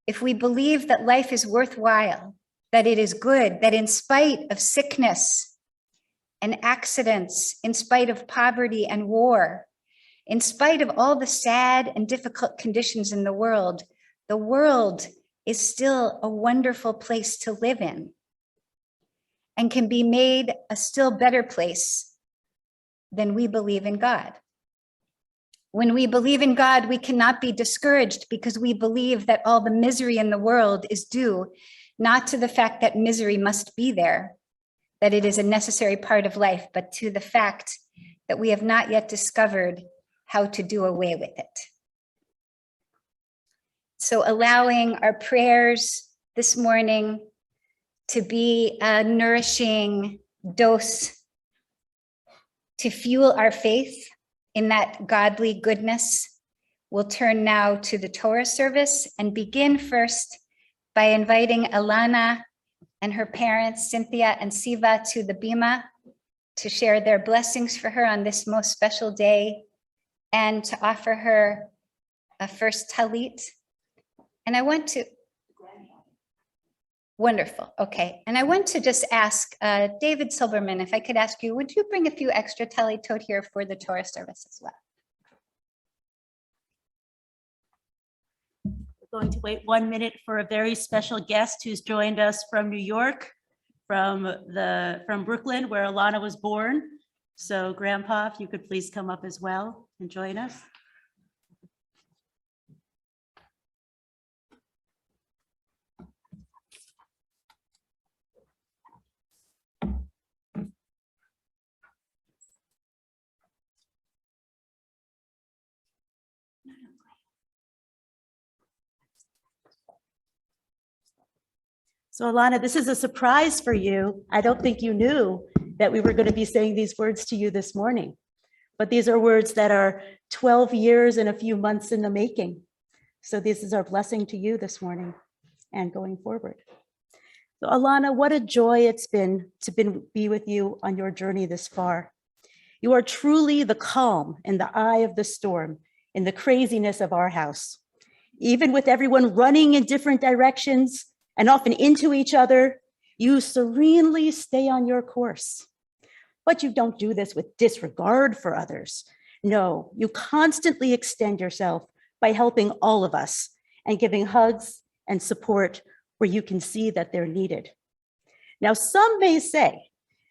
If we believe that life is worthwhile, that it is good, that in spite of sickness and accidents, in spite of poverty and war, in spite of all the sad and difficult conditions in the world is still a wonderful place to live in and can be made a still better place than we believe in God. When we believe in God, we cannot be discouraged because we believe that all the misery in the world is due not to the fact that misery must be there, that it is a necessary part of life, but to the fact that we have not yet discovered how to do away with it. So allowing our prayers this morning to be a nourishing dose to fuel our faith in that godly goodness, we'll turn now to the Torah service and begin first by inviting Alana and her parents, Cynthia and Siva, to the bima to share their blessings for her on this most special day and to offer her a first talit. And I want to, wonderful, okay. And I want to just ask David Silberman, if I could ask you, would you bring a few extra talitot here for the Torah service as well? We're going to wait 1 minute for a very special guest who's joined us from New York, from Brooklyn, where Alana was born. So Grandpa, if you could please come up as well and join us. So Alana, this is a surprise for you. I don't think you knew that we were going to be saying these words to you this morning, but these are words that are 12 years and a few months in the making. So this is our blessing to you this morning and going forward. So Alana, what a joy it's been to be with you on your journey this far. You are truly the calm in the eye of the storm, in the craziness of our house. Even with everyone running in different directions and often into each other, you serenely stay on your course. But you don't do this with disregard for others. No, you constantly extend yourself by helping all of us and giving hugs and support where you can see that they're needed. Now, some may say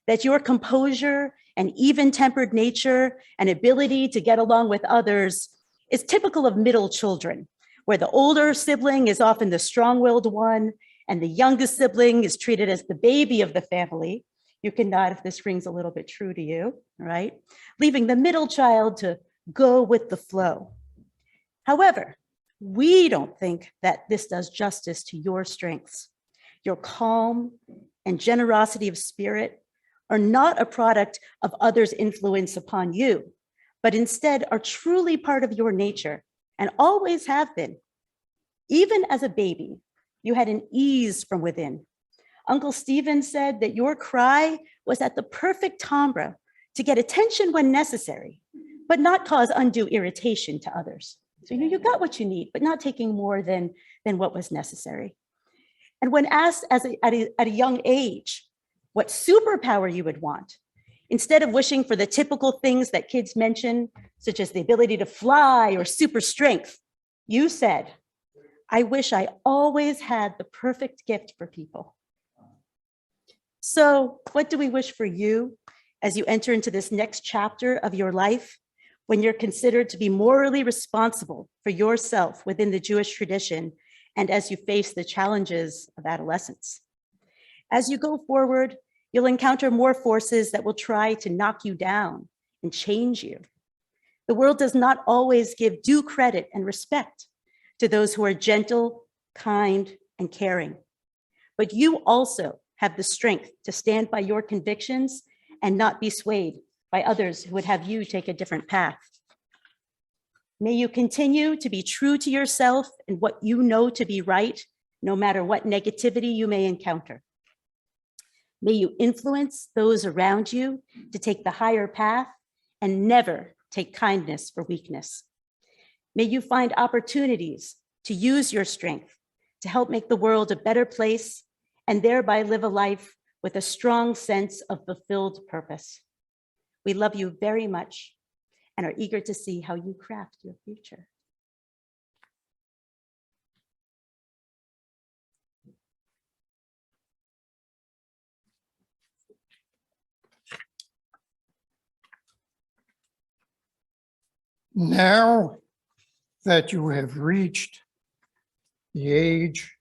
that your composure and even-tempered nature and ability to get along with others is typical of middle children, where the older sibling is often the strong-willed one and the youngest sibling is treated as the baby of the family. You can nod if this rings a little bit true to you, right? Leaving the middle child to go with the flow. However, we don't think that this does justice to your strengths. Your calm and generosity of spirit are not a product of others' influence upon you, but instead are truly part of your nature and always have been. Even as a baby, you had an ease from within. Uncle Stephen said that your cry was at the perfect timbre to get attention when necessary, but not cause undue irritation to others. So you got what you need, but not taking more than what was necessary. And when asked at a young age what superpower you would want, instead of wishing for the typical things that kids mention, such as the ability to fly or super strength, you said, I wish I always had the perfect gift for people. So what do we wish for you as you enter into this next chapter of your life, when you're considered to be morally responsible for yourself within the Jewish tradition, and as you face the challenges of adolescence? As you go forward, you'll encounter more forces that will try to knock you down and change you. The world does not always give due credit and respect to those who are gentle, kind, and caring. But you also have the strength to stand by your convictions and not be swayed by others who would have you take a different path. May you continue to be true to yourself and what you know to be right, no matter what negativity you may encounter. May you influence those around you to take the higher path and never take kindness for weakness. May you find opportunities to use your strength to help make the world a better place and thereby live a life with a strong sense of fulfilled purpose. We love you very much and are eager to see how you craft your future. Now that you have reached the age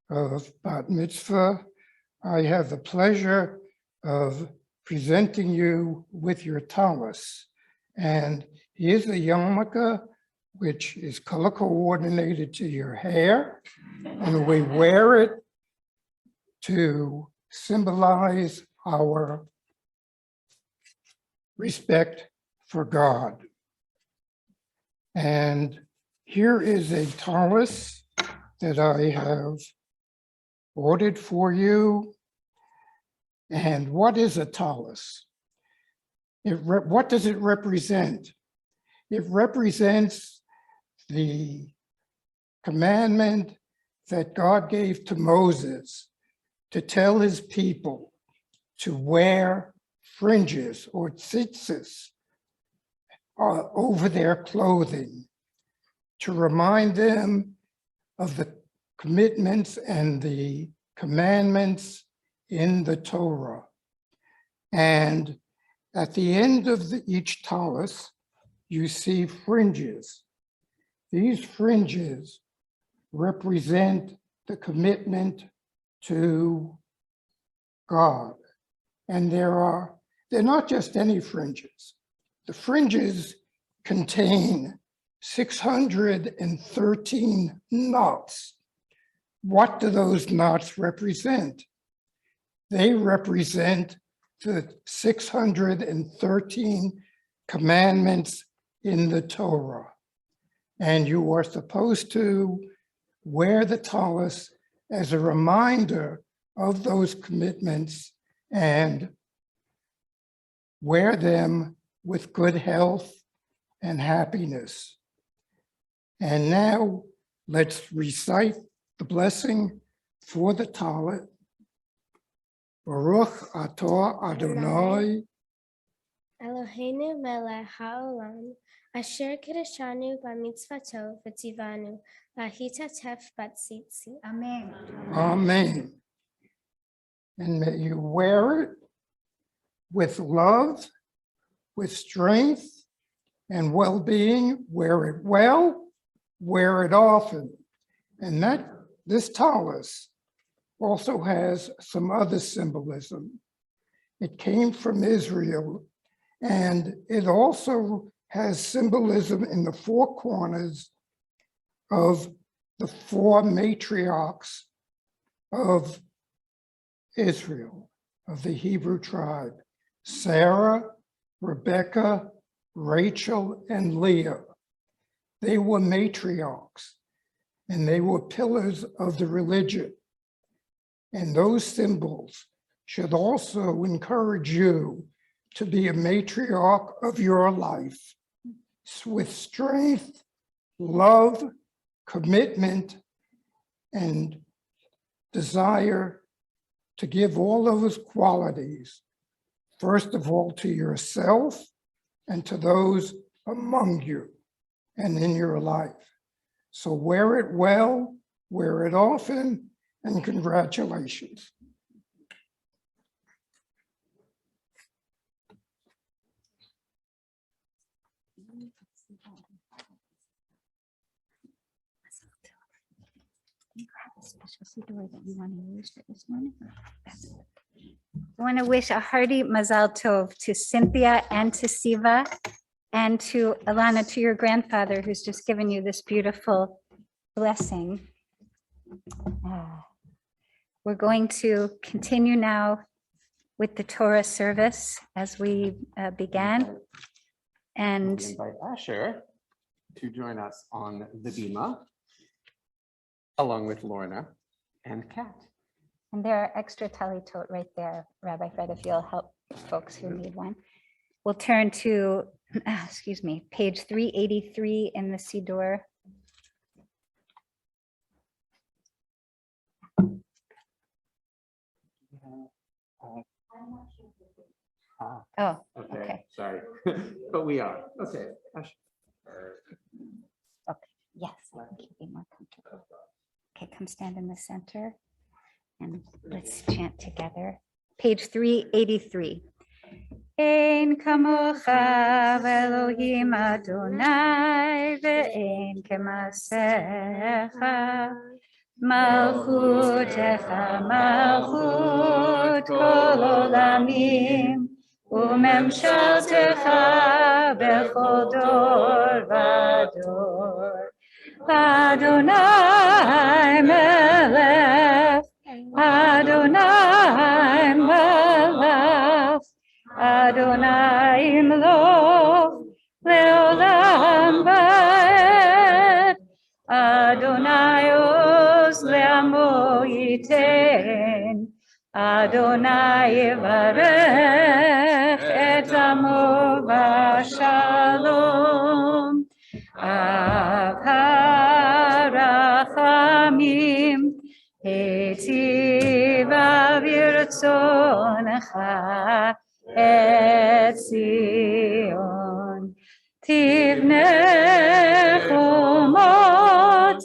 of bat mitzvah, I have the pleasure of presenting you with your talus. And here's a yarmulke, which is color coordinated to your hair, and we wear it to symbolize our respect for God. And here is a talus that I have ordered for you. And what is a talus? What does it represent? It represents the commandment that God gave to Moses to tell his people to wear fringes or tzitzis over their clothing, to remind them of the commitments and the commandments in the Torah. And at the end of each talus, you see fringes. These fringes represent the commitment to God. And they're not just any fringes. The fringes contain 613 knots. What do those knots represent? They represent the 613 commandments in the Torah. And you are supposed to wear the talus as a reminder of those commitments and wear them with good health and happiness. And now let's recite the blessing for the talus. Baruch atah Adonai Eloheinu melech haolam, asher kiddushanu b'mitzvato v'tzivanu, lahitatef b'tzitzi. Amen. Amen. And may you wear it with love, with strength and well-being. Wear it well, wear it often. And this tallis also has some other symbolism. It came from Israel, and it also has symbolism in the four corners of the four matriarchs of Israel, of the Hebrew tribe: Sarah, Rebecca, Rachel, and Leah. They were matriarchs, and they were pillars of the religion. And those symbols should also encourage you to be a matriarch of your life with strength, love, commitment, and desire to give all those qualities, first of all, to yourself and to those among you and in your life. So wear it well, wear it often, and congratulations. Special siddur that you want to use for this morning? I want to wish a hearty mazal tov to Cynthia and to Siva and to Alana, to your grandfather who's just given you this beautiful blessing. We're going to continue now with the Torah service as we began. And We invite Asher to join us on the bima, along with Lorna and Kat. And there are extra talitot right there, Rabbi Fred, if you'll help folks who need one. We'll turn to, excuse me, page 383 in the Siddur. Oh, okay. Sorry, but we are. Okay. Asher. Yes, I think you'd be more comfortable. Okay, come stand in the center and let's chant together. Page 383. Ein kamocha Elohim Adonai ve'ein kemasecha malchutecha malchut kol olamim umemshaltecha bechol dor vador. Adonai melech, Adonai melech, Adonai imloch leolam vaed, Adonai oz le'amo yitein, Adonai yivarech et amo v'shalom. Av harachamim hetiv avirtzonecha et Zion. Tivne chomot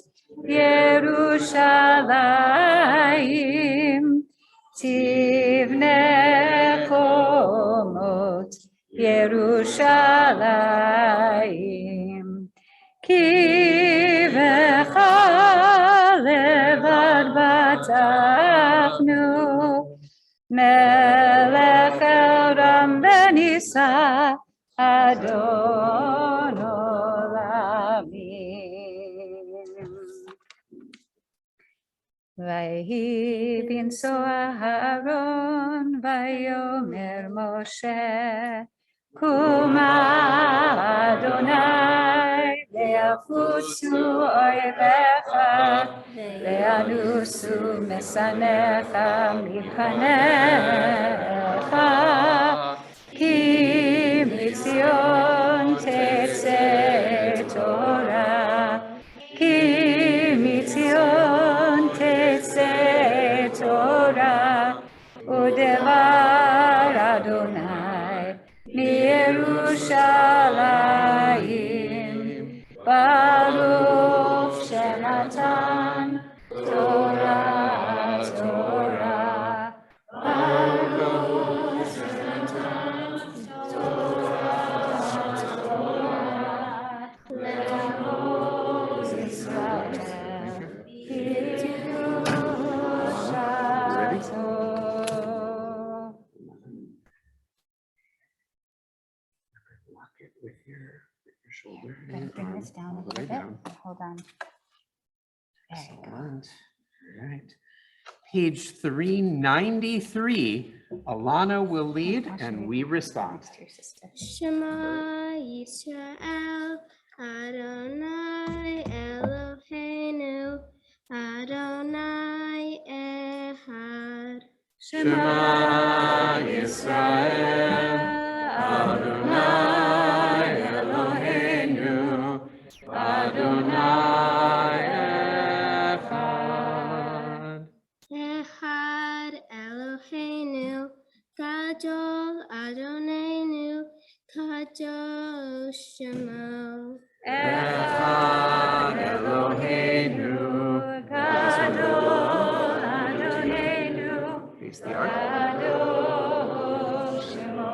Yerushalayim. Tivne chomot Yerushalayim. Ki v'cha levad batachnu, melech elam benisa, Adon olamim. Vayhi binso Aharon, vayomer Moshe, Kuma Adonai, le'afutzu oivecha, le'anusu mesanecha mipanecha, ki mitzion tetzeh Torah, ki mitzion tetzeh Torah, udevar Adonai, Yerushalayim, Baruch Shenatan Torah, Torah, Baruch Shenatan Torah, Torah, Le'amos Yisrael, Kedushato. Lock it with your shoulder. Gotta bring this down a All the little way bit. down. Hold on. There you go. Excellent. All right. Page 393, Alana will lead and we respond. Next to your sister. Shema Yisrael, Adonai Eloheinu, Adonai Echad. Shema Yisrael, Adonai Eloheinu, Adonai Echad. Echad Eloheinu, Gadol Adonenu, Kadosh Shemo. Echad Eloheinu, Gadol Adonenu. Face the ark. Kadosh Shemo.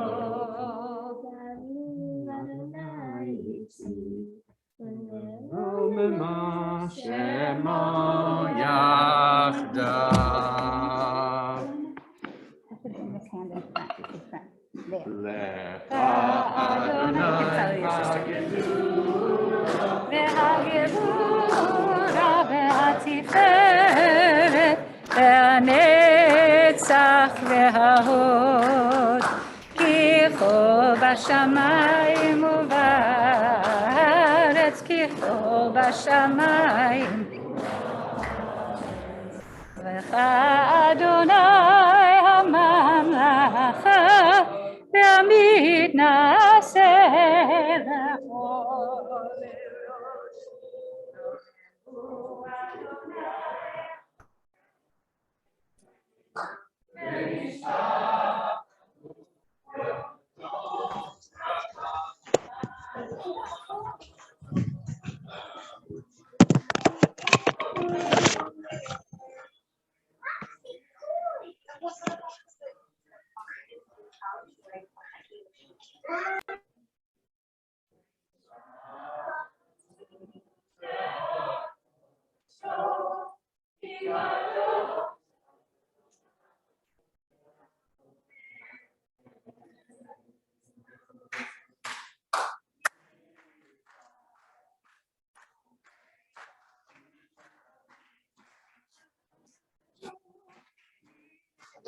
Shema Yachdav. I should bring this hand in front. There. Lecha Adonai והגבורה והתפארת והנצח וההוד כי כל בשמיים ובארץ כי כל בשמיים לך אדוני הממלכה והמתנשא לכל.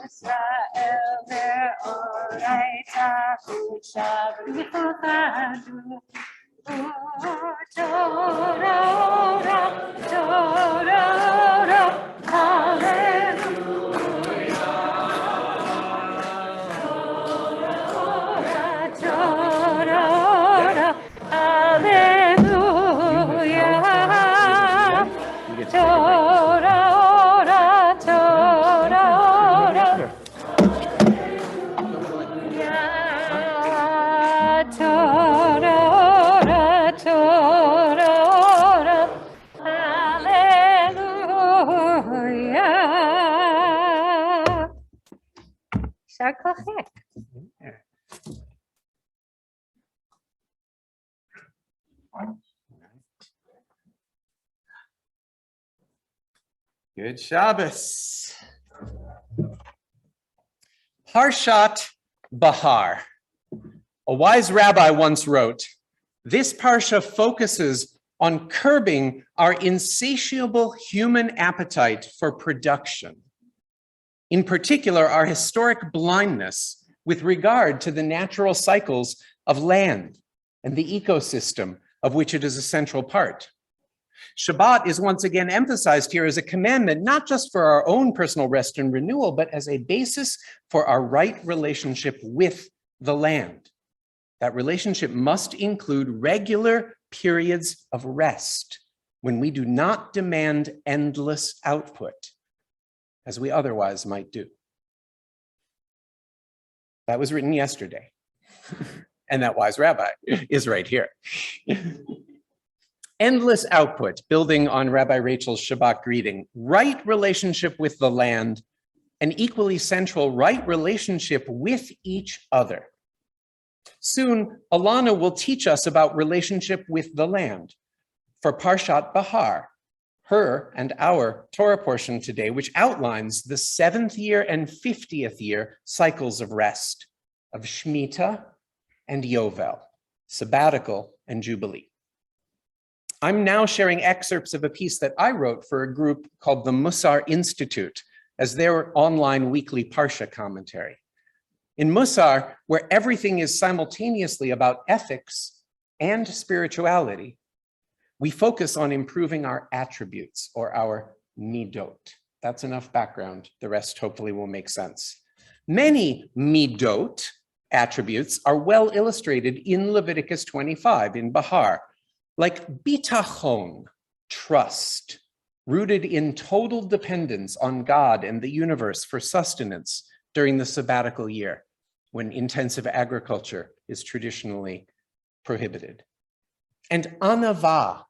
Israel ve'oraita kushav v'chadu Torah, Torah, hallelujah. Torah, hallelujah. Torah, יישר כוחך. Good Shabbos. Parshat Bahar. A wise rabbi once wrote, this parsha focuses on curbing our insatiable human appetite for production. In particular, our historic blindness with regard to the natural cycles of land and the ecosystem of which it is a central part. Shabbat is once again emphasized here as a commandment, not just for our own personal rest and renewal, but as a basis for our right relationship with the land. That relationship must include regular periods of rest when we do not demand endless output, as we otherwise might do. That was written yesterday. And that wise rabbi is right here. Endless output, building on Rabbi Rachel's Shabbat greeting, right relationship with the land, an equally central right relationship with each other. Soon, Alana will teach us about relationship with the land. For Parshat Bahar, her and our Torah portion today, which outlines the 7th year and 50th year cycles of rest, of Shemitah and Yovel, sabbatical and Jubilee. I'm now sharing excerpts of a piece that I wrote for a group called the Musar Institute as their online weekly Parsha commentary. In Musar, where everything is simultaneously about ethics and spirituality, we focus on improving our attributes or our midot. That's enough background. The rest hopefully will make sense. Many midot attributes are well illustrated in Leviticus 25 in Bahar, like bitachon, trust, rooted in total dependence on God and the universe for sustenance during the sabbatical year, when intensive agriculture is traditionally prohibited. And anava,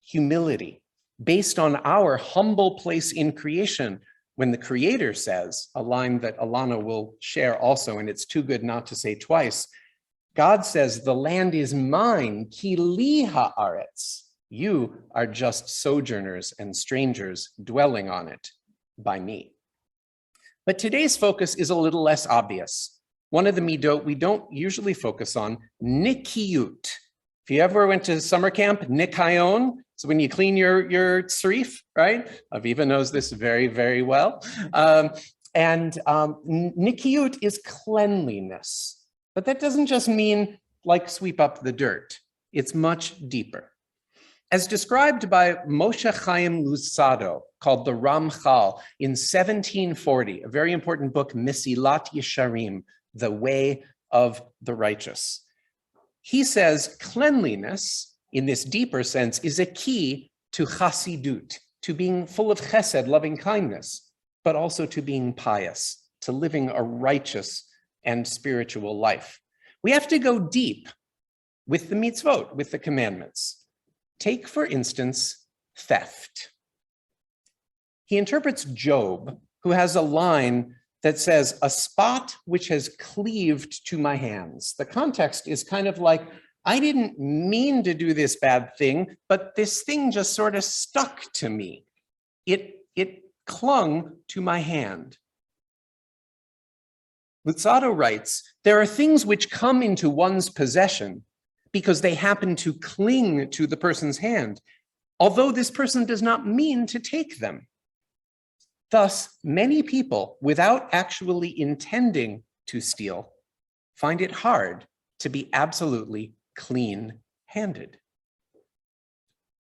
humility, based on our humble place in creation, when the Creator says, a line that Alana will share also, and it's too good not to say twice, God says, the land is mine, ki li haaretz. You are just sojourners and strangers dwelling on it by me. But today's focus is a little less obvious. One of the midot we don't usually focus on, nikiyut. If you ever went to summer camp, nikayon, so when you clean your tzrif, right? Aviva knows this very, very well. Nikiyut is cleanliness. But that doesn't just mean like sweep up the dirt. It's much deeper. As described by Moshe Chaim Luzzatto, called the Ramchal in 1740, a very important book, Mesilat Yesharim, The Way of the Righteous. He says cleanliness, in this deeper sense, is a key to chasidut, to being full of chesed, loving kindness, but also to being pious, to living a righteous and spiritual life. We have to go deep with the mitzvot, with the commandments. Take, for instance, theft. He interprets Job, who has a line that says, a spot which has cleaved to my hands. The context is kind of like, I didn't mean to do this bad thing, but this thing just sort of stuck to me. It clung to my hand. Luzzatto writes, there are things which come into one's possession because they happen to cling to the person's hand, although this person does not mean to take them. Thus, many people, without actually intending to steal, find it hard to be absolutely clean-handed.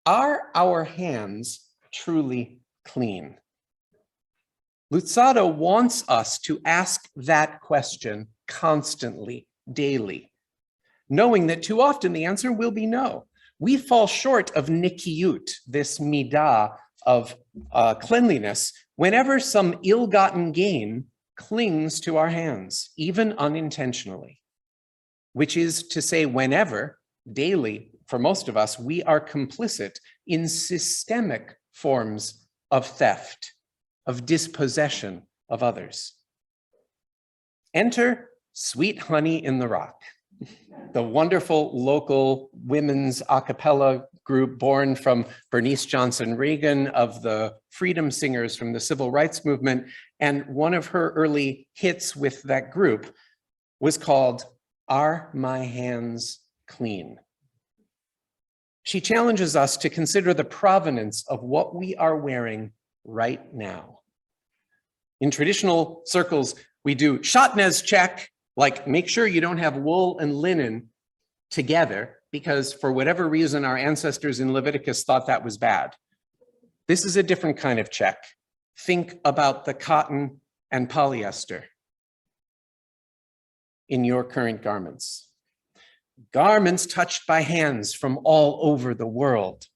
Are our hands truly clean? Luzzatto wants us to ask that question constantly, daily, knowing that too often the answer will be no. We fall short of nikiyut, this midah of cleanliness, whenever some ill-gotten gain clings to our hands, even unintentionally, which is to say whenever, daily, for most of us, we are complicit in systemic forms of theft, of dispossession of others. Enter Sweet Honey in the Rock, the wonderful local women's a cappella group born from Bernice Johnson Reagan of the Freedom Singers from the Civil Rights Movement. And one of her early hits with that group was called Are My Hands Clean? She challenges us to consider the provenance of what we are wearing right now. In traditional circles, we do shatnez check, like make sure you don't have wool and linen together, because for whatever reason, our ancestors in Leviticus thought that was bad. This is a different kind of check. Think about the cotton and polyester in your current garments. Garments touched by hands from all over the world,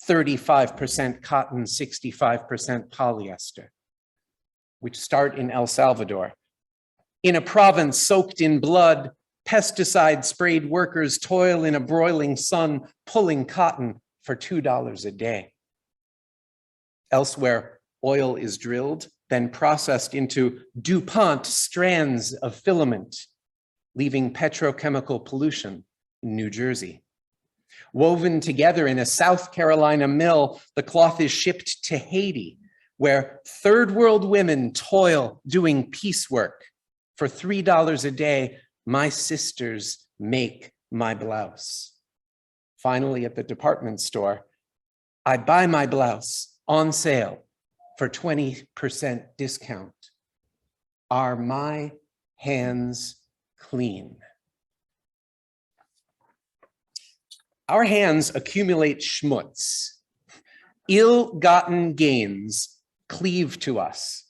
35% cotton, 65% polyester, which start in El Salvador. In a province soaked in blood, Pesticide sprayed workers toil in a broiling sun, pulling cotton for $2 a day. Elsewhere, oil is drilled, then processed into DuPont strands of filament, leaving petrochemical pollution in New Jersey. Woven together in a South Carolina mill, the cloth is shipped to Haiti, where third world women toil doing piecework. For $3 a day, my sisters make my blouse. Finally, at the department store, I buy my blouse on sale for 20% discount. Are my hands clean? Our hands accumulate schmutz. Ill-gotten gains cleave to us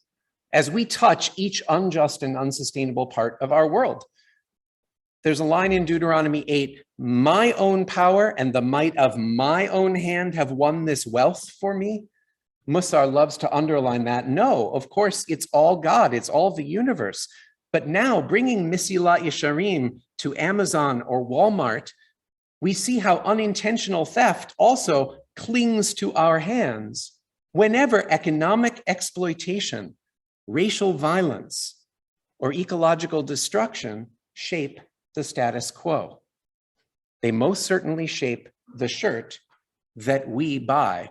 as we touch each unjust and unsustainable part of our world. There's a line in Deuteronomy 8, my own power and the might of my own hand have won this wealth for me. Musar loves to underline that. No, of course, it's all God, it's all the universe. But now bringing Mesilat Yesharim to Amazon or Walmart, we see how unintentional theft also clings to our hands whenever economic exploitation, racial violence, or ecological destruction shape the status quo. They most certainly shape the shirt that we buy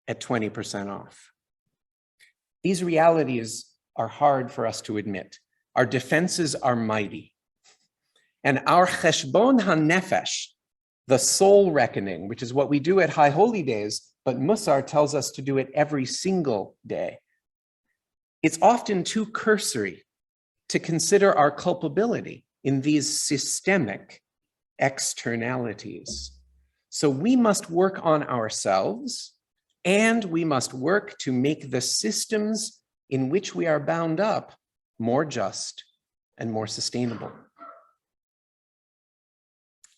at 20% off. These realities are hard for us to admit. Our defenses are mighty. And our cheshbon hanefesh, the soul reckoning, which is what we do at High Holy Days, but Musar tells us to do it every single day. It's often too cursory to consider our culpability in these systemic externalities. So we must work on ourselves, and we must work to make the systems in which we are bound up more just and more sustainable.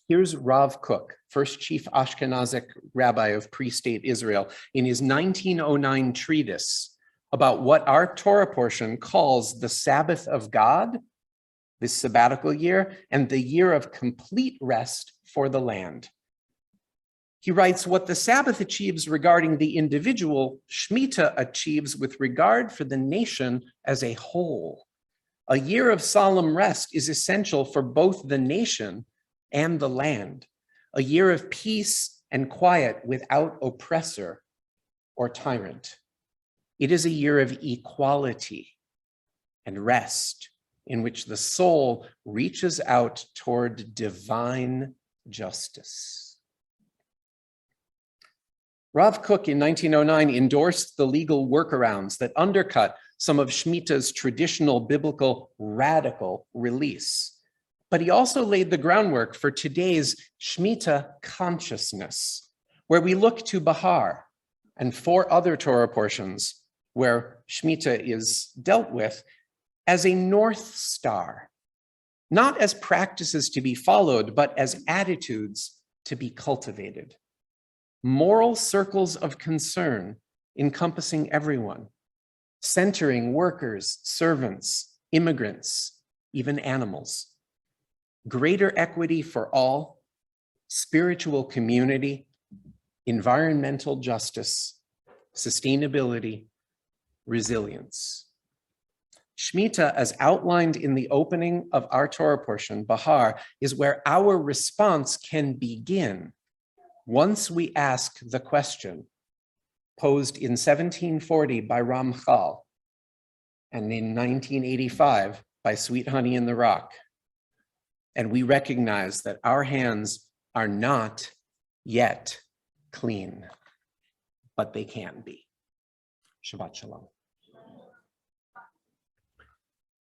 Here's Rav Kook, first chief Ashkenazic rabbi of pre-state Israel, in his 1909 treatise about what our Torah portion calls the Sabbath of God, this sabbatical year, and the year of complete rest for the land. He writes, what the Sabbath achieves regarding the individual, Shemitah achieves with regard for the nation as a whole. A year of solemn rest is essential for both the nation and the land, a year of peace and quiet without oppressor or tyrant. It is a year of equality and rest in which the soul reaches out toward divine justice. Rav Kook in 1909 endorsed the legal workarounds that undercut some of Shemitah's traditional biblical radical release. But he also laid the groundwork for today's Shemitah consciousness, where we look to Bahar and 4 other Torah portions where Shemitah is dealt with as a North Star, not as practices to be followed, but as attitudes to be cultivated. Moral circles of concern encompassing everyone, centering workers, servants, immigrants, even animals. Greater equity for all, spiritual community, environmental justice, sustainability, resilience. Shemitah, as outlined in the opening of our Torah portion, Bahar, is where our response can begin once we ask the question posed in 1740 by Ramchal and in 1985 by Sweet Honey in the Rock. And we recognize that our hands are not yet clean, but they can be. Shabbat Shalom.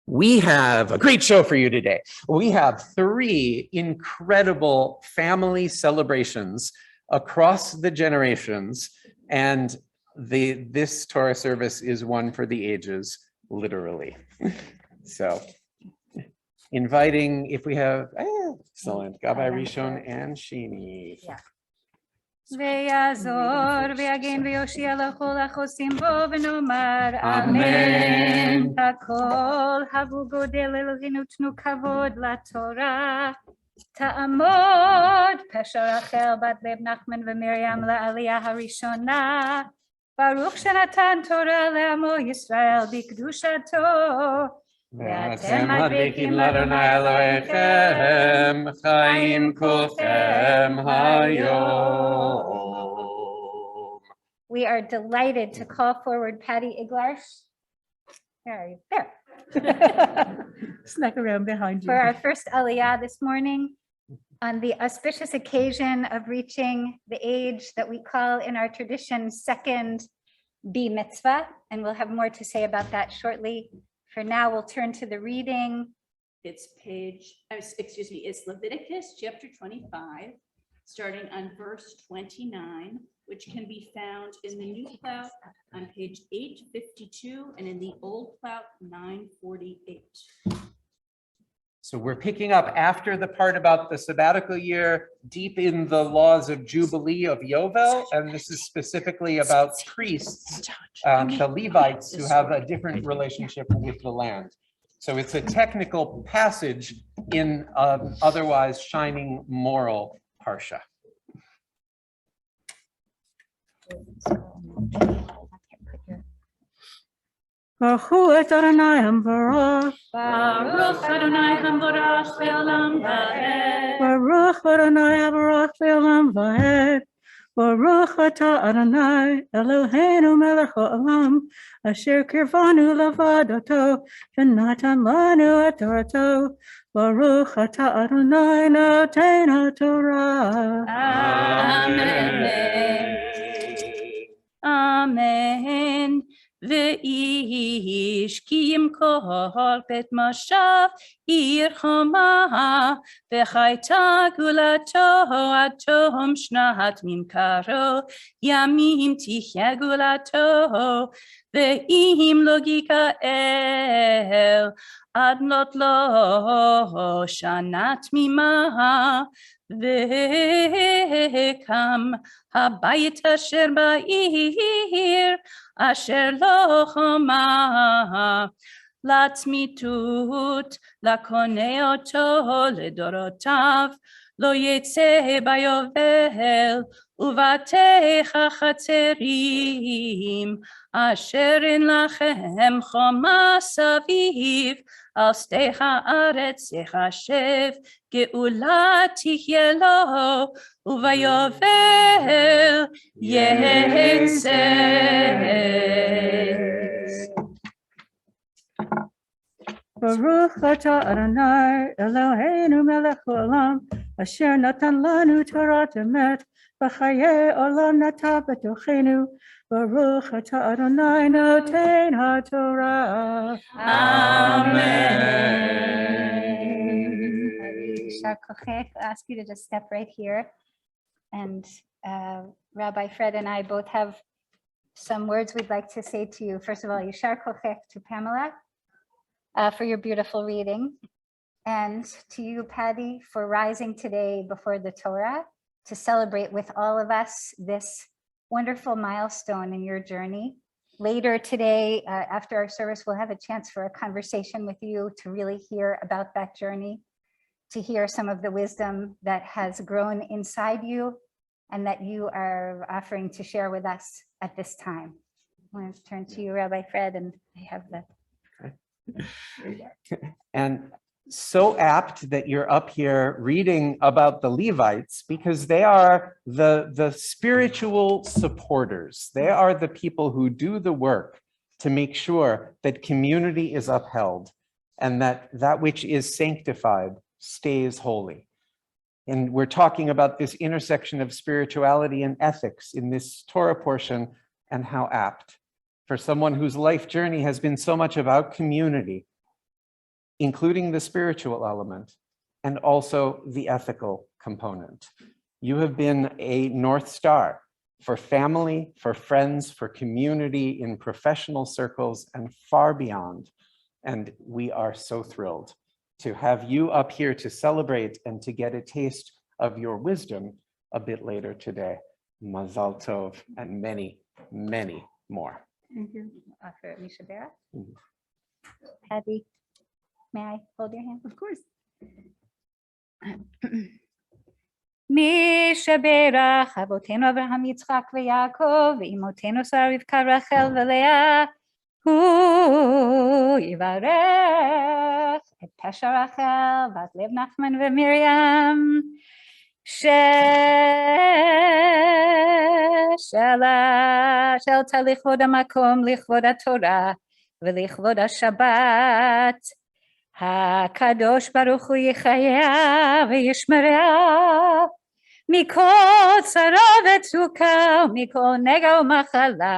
We have a great show for you today. We have 3 incredible family celebrations across the generations, and this Torah service is one for the ages, literally. So, inviting, if we have, excellent, Gabbai Rishon and Shini. Yeah. ויעזור ויגן ויושיע לכל החוסים בו ונאמר אמן. הכל הבו גודל אלוהינו תנו כבוד לתורה תעמוד פשר רחל בת לב נחמן ומרים לעלייה הראשונה ברוך שנתן תורה לעמו ישראל בקדושתו ואתם מדליקים לאדוני אלוהיכם חיים כולכם היום. We are delighted to call forward Patty Iglarsh. There, there. Snuck around behind For you. our first Aliyah this morning on the auspicious occasion of reaching the age that we call in our tradition second B mitzvah, and we'll have more to say about that shortly. For now, we'll turn to the reading. It's it's Leviticus chapter 25, starting on verse 29, which can be found in the New Plout on page 852 and in the Old Plout 948. So we're picking up after the part about the sabbatical year, deep in the laws of Jubilee of Yovel, and this is specifically about priests, the Levites, who have a different relationship with the land. So it's a technical passage in otherwise shining moral parsha. Baruch et Adonai Hamvarach. Baruch Adonai Hamvorach Le'olam Va'ed. Baruch Adonai Hamvarach Le'olam Va'ed. Baruch atah Adonai Eloheinu melech ha'olam asher kirvanu levadato v'natan lanu et torato. Baruch atah Adonai noten haTorah. Amen. Amen. ואיש כי ימכור בית מושב עיר חומה וחייתה גאולתו עד תום שנת ממכרו ימים תחיה גאולתו ואם לא גיגאל עד מות לו שנה תמימה וקם הבית אשר בעיר אשר לא חומה לצמיתות לקונה אותו לדורותיו לא יצא ביובל ובתיך חצרים אשר אין לכם חומה סביב על שתי הארץ יחשב גאולה תהיה לו וביובל יצא. Baruch atah Adonai Eloheinu melech haolam asher natan lanu Torah emet v'chayei olam natav b'tochenu. Baruch atah Adonai noten haTorah. Yishar kochech. I'll ask you to just step right here. And Rabbi Fred and I both have some words we'd like to say to you. First of all, Yishar kochech to Pamela for your beautiful reading. And to you, Patty, for rising today before the Torah to celebrate with all of us this wonderful milestone in your journey. Later today, after our service, we'll have a chance for a conversation with you to really hear about that journey, to hear some of the wisdom that has grown inside you and that you are offering to share with us at this time. I want to turn to you, Rabbi Fred, and I have the. And so apt that you're up here reading about the Levites because they are the spiritual supporters. They are the people who do the work to make sure that community is upheld and that which is sanctified stays holy. And we're talking about this intersection of spirituality and ethics in this Torah portion, and how apt for someone whose life journey has been so much about community, including the spiritual element and also the ethical component. You have been a North Star for family, for friends, for community in professional circles and far beyond. And we are so thrilled to have you up here to celebrate and to get a taste of your wisdom a bit later today. Mazal Tov, and many, many more. Offer Misha Bera. Mhm. Patty, may I hold your hand? Of course. Misha Berach, Avotenu Abraham, Yitzchak, veYaakov, ve'imotenu Sarah, Rivka, Rachel, veLeah, Hu Yivarech et Pesha Rachel, Bat Lev Nachman veMiriam, shel talichvod hamakom, lichvod haTorah, ve'lichvod haShabbat. HaKadosh Baruch Hu Yichaya v'yishmerea mikol tzara v'tzuka mikol nega u'machala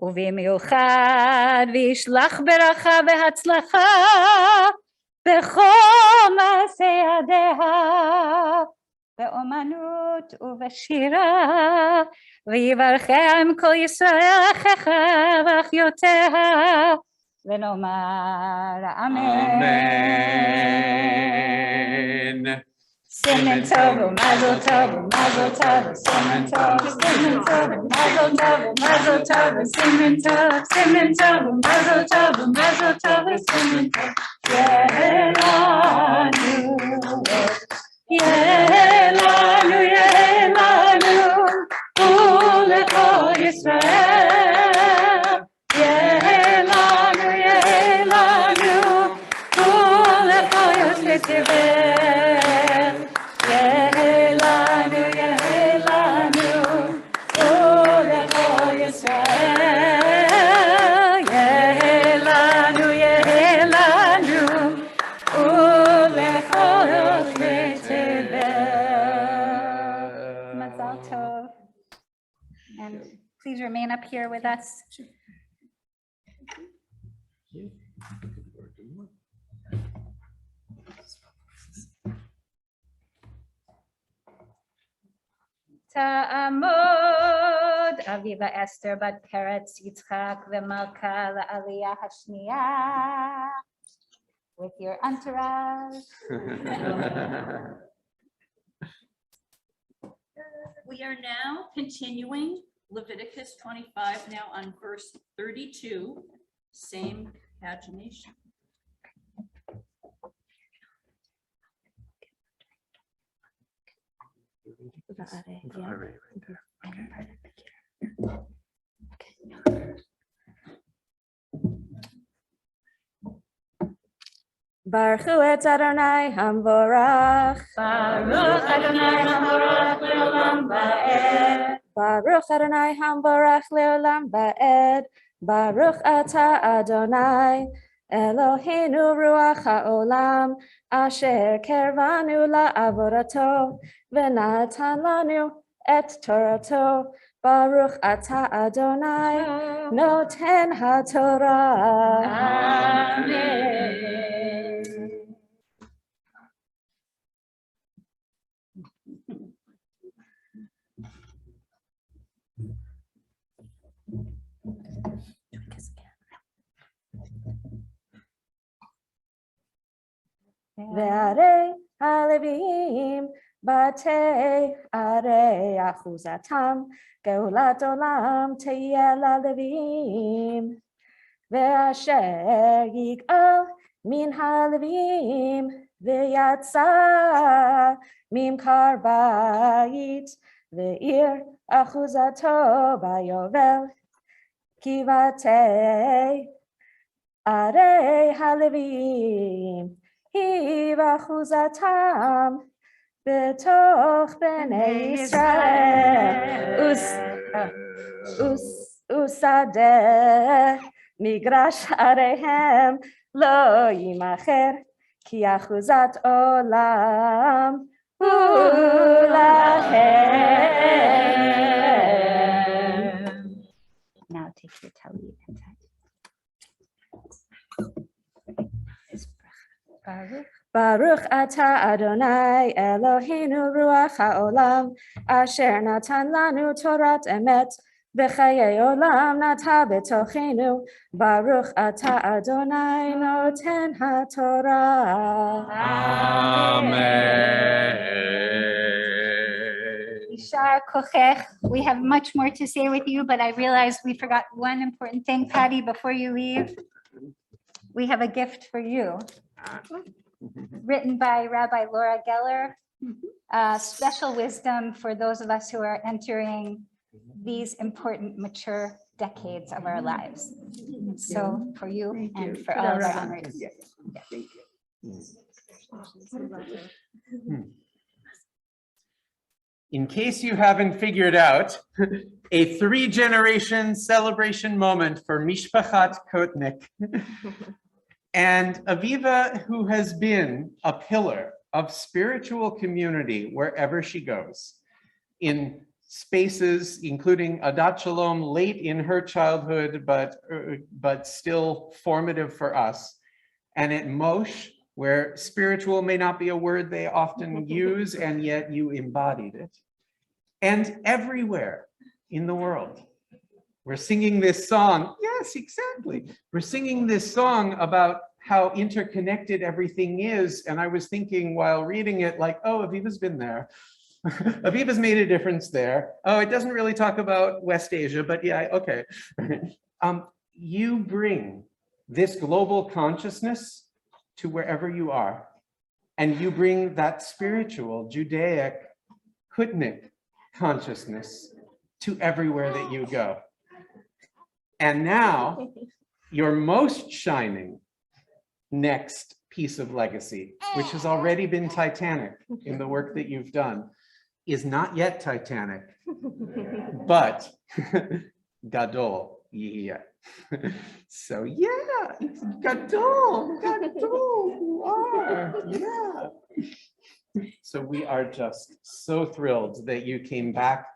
ובמיוחד וישלח ברכה והצלחה בכל מעשה ידיה באומנות ובשירה ויברכיה עם כל ישראל אחיך ואחיותיה ונאמר אמן. סימן טוב ומזל טוב ומזל טוב סימן טוב סימן טוב ומזל טוב ומזל טוב סימן טוב סימן טוב ומזל טוב ומזל טוב סימן טוב יהיה לנו ולכל ישראל יהיה לנו ולכל יושבי תבל יהיה לנו ולכל ישראל יהיה לנו ולכל יושבי תבל. מזל טוב. And please remain up here with us. תעמוד אביבה אסתר בת פרץ יצחק ומלכה לעלייה השנייה with your entourage. We are now continuing Leviticus 25, now on verse 32, same pagination. Baruch et Adonai Hamvorach. Baruch Adonai Hamvorach le'olam va'ed. Baruch Adonai Hamvorach le'olam va'ed. Baruch ata Adonai Eloheinu ruach ha'olam asher kervanu la'avodato v'natan lanu et torato. Baruch ata Adonai noten ha'torah. Amen. Ve'arei haleviim batei arei achuzatam geulat olam teyeh laleviim ve'asher yig'al min haleviim ve'yatsa mimkar bayit ve'ir achuzato bayovel kivatei arei haleviim Hivachuzatam betoch bnei Yisrael usadeh migrash arehem lo yimacher ki achuzat olam ulahem. Now take your talit and touch. Baruch ata Adonai Eloheinu ruach haolam asher natan lanu torat emet v'chayei olam nata betochenu. Baruch ata Adonai noten haTorah. Amen. Yishar יישר כוחך. We have much more to say with you, but I realized we forgot one important thing. Patty, before you leave, we have a gift for you. Written by Rabbi Laura Geller. Special wisdom for those of us who are entering these important, mature decades of our lives. So for you and for all of our honorees. In case you haven't figured out, a 3-generation celebration moment for Mishpachat Kotnik. And Aviva, who has been a pillar of spiritual community wherever she goes, in spaces, including Adat Shalom late in her childhood, but still formative for us, and at Moshe, where spiritual may not be a word they often use, and yet you embodied it. And everywhere in the world. We're singing this song. Yes, exactly. We're singing this song about how interconnected everything is. And I was thinking while reading it, like, oh, Aviva's been there. Aviva's made a difference there. Oh, it doesn't really talk about West Asia, but yeah, okay. You bring this global consciousness to wherever you are. And you bring that spiritual, Judaic, Kutnik consciousness to everywhere that you go. And now, your most shining next piece of legacy, which has already been titanic in the work that you've done, is not yet titanic, but gadol yihiyeh. So yeah, it's gadol, you are, yeah. So we are just so thrilled that you came back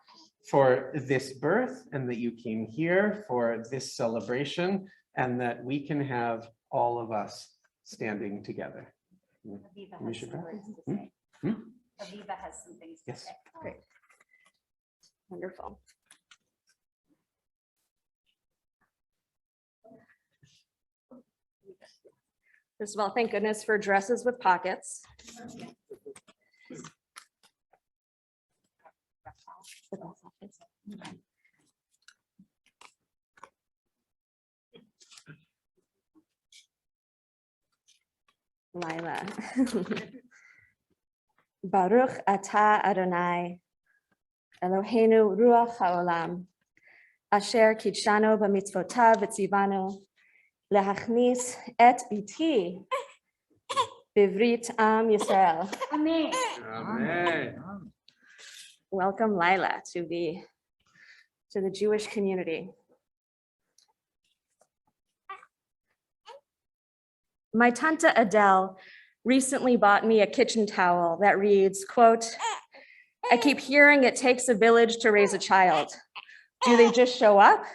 for this birth and that you came here for this celebration and that we can have all of us standing together. Aviva has some words to say. Aviva has some things to Yes. say. Great. Wonderful. First of all, thank goodness for dresses with pockets. Lila. Baruch atah Adonai, Eloheinu ruach haolam, asher kidshanu b'mitzvotav v'tzivanu, lehachnis et biti bivrit am Yisrael. Amen. Amen. Welcome, Lila, to the Jewish community. My tante Adele recently bought me a kitchen towel that reads, quote, "I keep hearing it takes a village to raise a child. Do they just show up?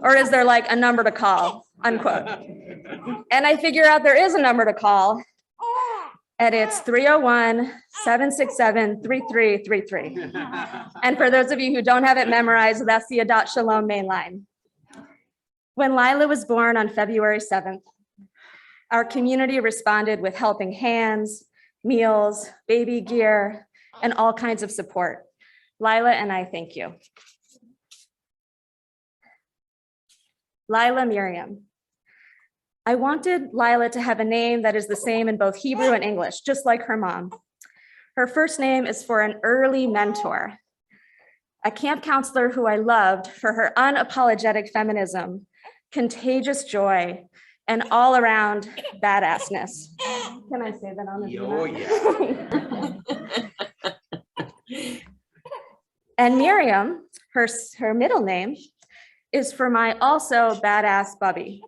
Or is there like a number to call?" Unquote. And I figure out there is a number to call, and it's 301-767-3333. And for those of you who don't have it memorized, that's the Adat Shalom main line. When Lila was born on February 7th, our community responded with helping hands, meals, baby gear, and all kinds of support. Lila and I thank you. Lila Miriam. I wanted Lila to have a name that is the same in both Hebrew and English, just like her mom. Her first name is for an early mentor, a camp counselor who I loved for her unapologetic feminism, contagious joy, and all around badassness. Can I say that on the yeah. And Miriam, her middle name, is for my also badass bubby.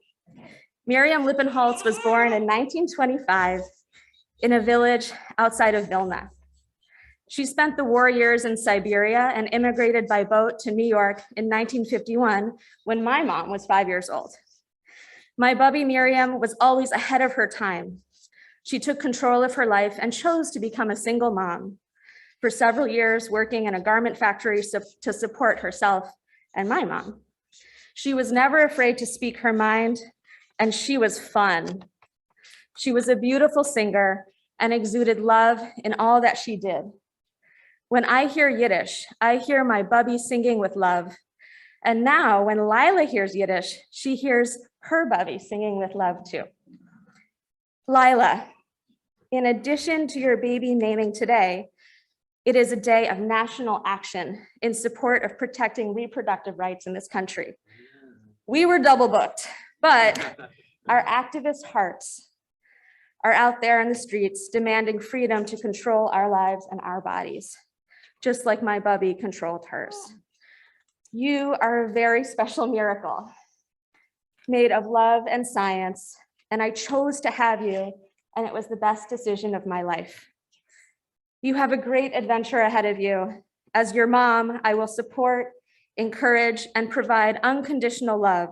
Miriam Lippenholtz was born in 1925 in a village outside of Vilna. She spent the war years in Siberia and immigrated by boat to New York in 1951 when my mom was 5 years old. My bubby Miriam was always ahead of her time. She took control of her life and chose to become a single mom. For several years, working in a garment factory to support herself and my mom. She was never afraid to speak her mind, and she was fun. She was a beautiful singer and exuded love in all that she did. When I hear Yiddish, I hear my bubby singing with love. And now when Lila hears Yiddish, she hears her bubby singing with love too. Lila, in addition to your baby naming today, it is a day of national action in support of protecting reproductive rights in this country. We were double booked, but our activist hearts are out there in the streets demanding freedom to control our lives and our bodies, just like my bubby controlled hers. You are a very special miracle made of love and science, and I chose to have you, and it was the best decision of my life. You have a great adventure ahead of you. As your mom, I will support, encourage, and provide unconditional love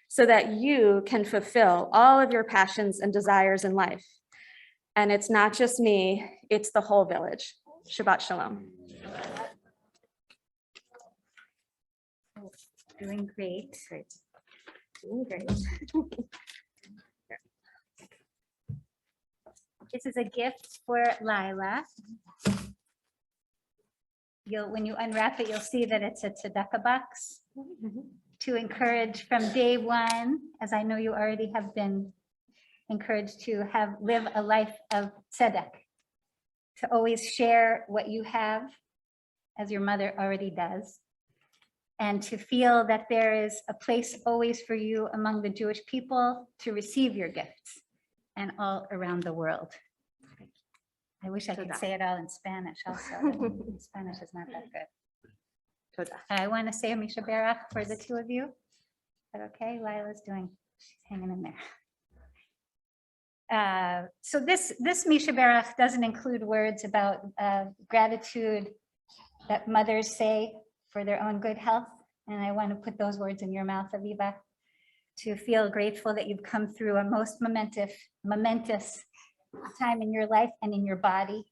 so that you can fulfill all of your passions and desires in life. And it's not just me, it's the whole village. Shabbat Shalom. Doing great. Doing great. This is a gift for Lila. When you unwrap it, you'll see that it's a tzedakah box to encourage from day one, as I know you already have been encouraged to live a life of tzedek, to always share what you have, as your mother already does, and to feel that there is a place always for you among the Jewish people to receive your gifts and all around the world. I wish I could say it all in Spanish also. But Spanish is not that good. I want to say a Misha Berach for the two of you. Is that okay? Lila's she's hanging in there. So this Misha Berach doesn't include words about gratitude that mothers say for their own good health. And I want to put those words in your mouth, Aviva, to feel grateful that you've come through a most momentous time in your life and in your body,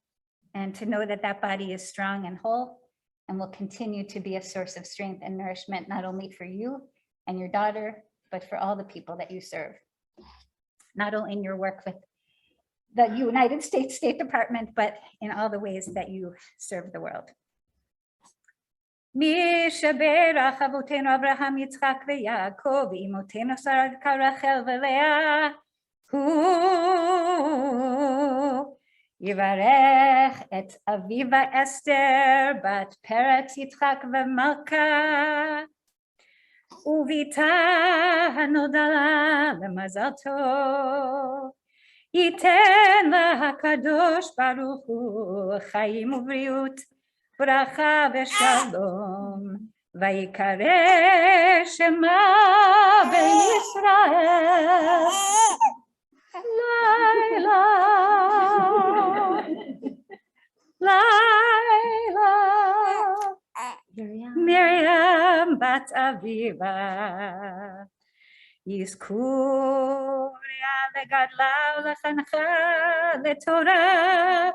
and to know that that body is strong and whole and will continue to be a source of strength and nourishment, not only for you and your daughter, but for all the people that you serve, not only in your work with the United States State Department, but in all the ways that you serve the world. מי שברך אבותינו אברהם יצחק ויעקב ואימותינו שרה רחל ולאה, הוא יברך את אביבה אסתר בת פרץ יצחק ומלכה, וביתה הנולדה לה למזל טוב, ייתן לה הקדוש ברוך הוא חיים ובריאות, ברכה ושלום, ויקרא שמה בישראל לילה, לילה, מרים בת אביבה, יזכו לגדלה ולחנכה לתורה,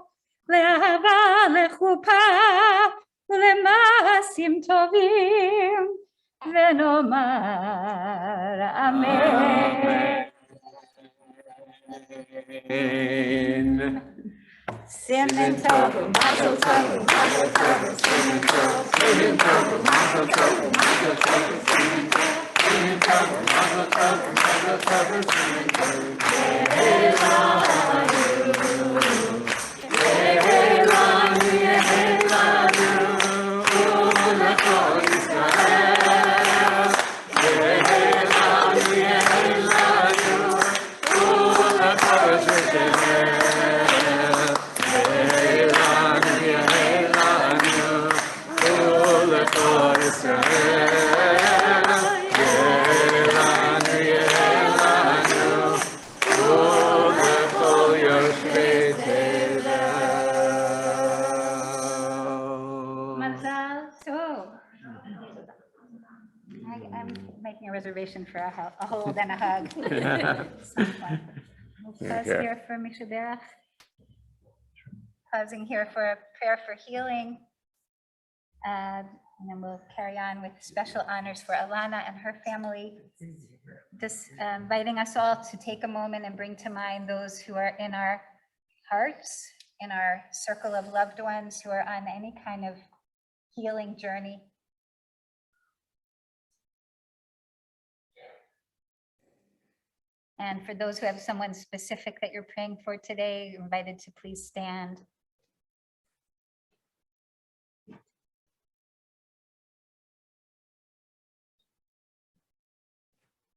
לאהבה, לחופה, ולמעשים טובים, ונאמר אמן. סימן טוב ומזל טוב ומזל טוב סימן טוב סימן טוב ומזל טוב ומזל טוב סימן טוב סימן טוב ומזל טוב ומזל טוב סימן טוב I'm making a reservation for a hold and a hug. We'll pause here for Misha Berach. Pausing here for a prayer for healing. And then we'll carry on with special honors for Alana and her family. Just inviting us all to take a moment and bring to mind those who are in our hearts in our circle of loved ones who are on any kind of healing journey. And for those who have someone specific that you're praying for today, you're invited to please stand.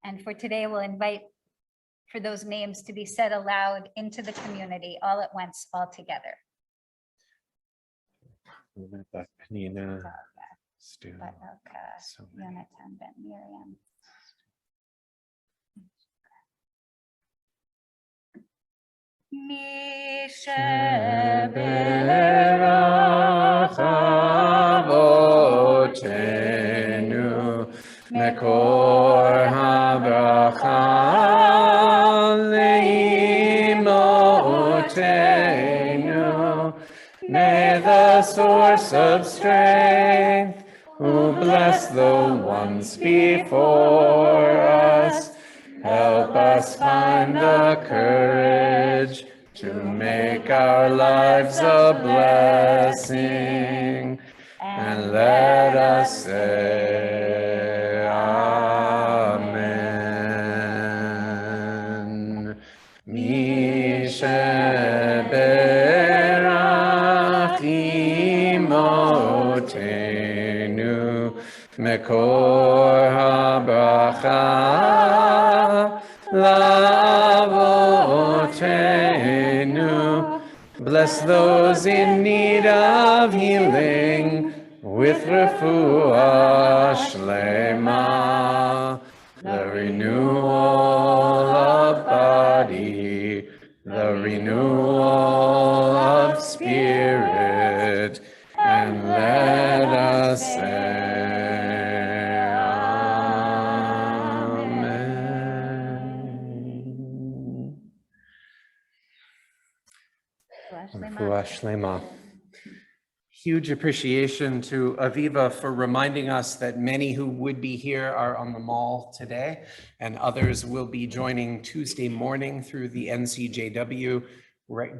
And for today, we'll invite for those names to be said aloud into the community all at once, all together. Penina, Stu, Batalka, so many. Yonatan, Ben Miriam. Sheberach avotenu mekor habracha leimotenu. May the source of strength, who bless the ones before us, help us find the courage to make our lives a blessing, and let us say Amen. Misheberach imotenu mekor habracha lavotenu. Bless those in need of healing with refuah shlema, the renewal of body, the renewal of spirit, and let us say Amen. Refuah shlema. Huge appreciation to Aviva for reminding us that many who would be here are on the mall today, and others will be joining Tuesday morning through the NCJW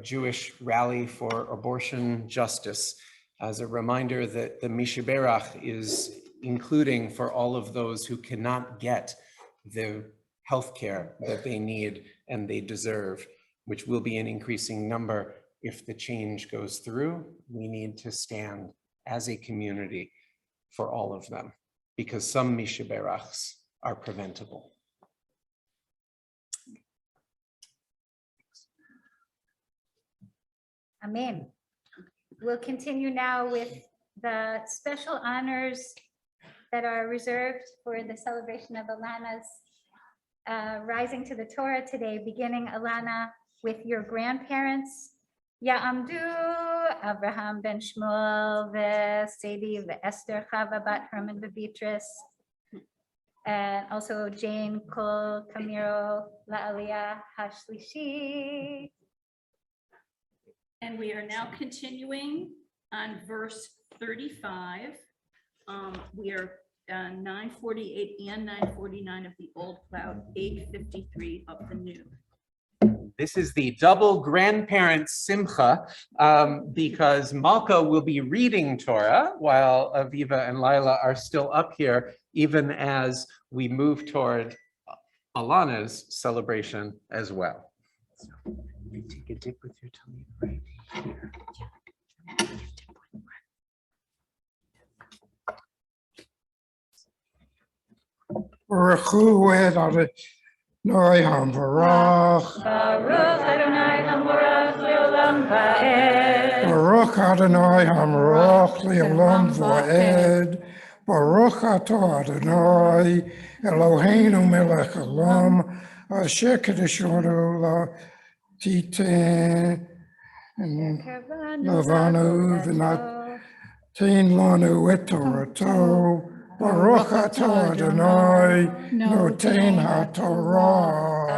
Jewish Rally for Abortion Justice, as a reminder that the Misheberach is including for all of those who cannot get the healthcare that they need and they deserve, which will be an increasing number. If the change goes through, we need to stand as a community for all of them, because some Misheberachs are preventable. Amen. We'll continue now with the special honors that are reserved for the celebration of Alana's rising to the Torah today, beginning Alana with your grandparents, Ya'amdu, Abraham ben Shmuel, Sadie, Esther, Chava, Bat Herman, Beatrice, and also Jane, Kol, Camiro, La'aliyah, Hashlishi. And we are now continuing on verse 35. We are 948 and 949 of the Old Cloud, 853 of the New. This is the double grandparent simcha, because Malka will be reading Torah while Aviva and Lila are still up here, even as we move toward Alana's celebration as well. So you take a dip with your tummy right here. Baruch hu Adonai Hamvarach. Baruch Adonai Hamorach Leolam Va'ed. Baruch Adonai Hamvarach Leolam Va'ed. Baruch atah Adonai Eloheinu melech haolam asher kedeshanu latitin levanu v'natin lanu et torato. Baruch atah Adonai noten haTorah.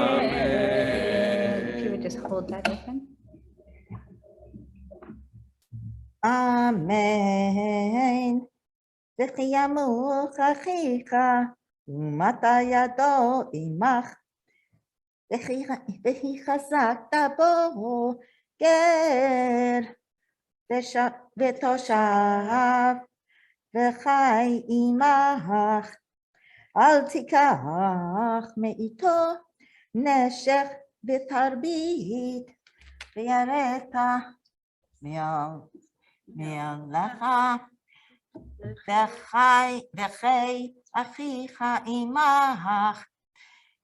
Amen. If you would just hold that open. Amen. V'chiyamuch achicha, umata yado imach. V'chi chazakta bo, גר ותושב וחי עמך, אל תיקח מאיתו נשך ותרבית, ויראת מעלך וחי אחיך עמך,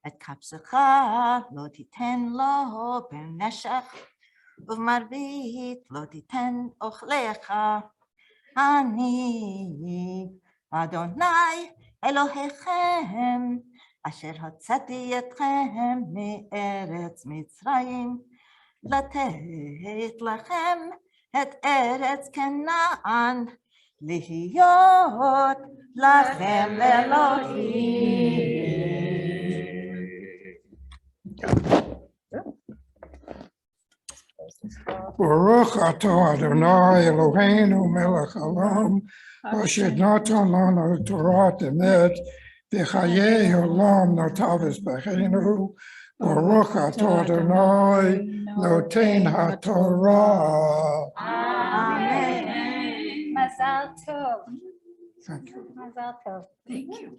את כבשך לא תיתן לו בנשך, ובמרבית לא תיתן אוכלך. אני אדוני אלוהיכם, אשר הוצאתי אתכם מארץ מצרים, לתת לכם את ארץ כנען, להיות לכם לאלוהים. Baruch atah Adonai Eloheinu melech haolam, asher natan lanu Torah emet, v'chayei olam natav b'cheinu. Baruch atah Adonai noten haTorah. Amen. Mazal tov. Thank you. Mazal tov. Thank you.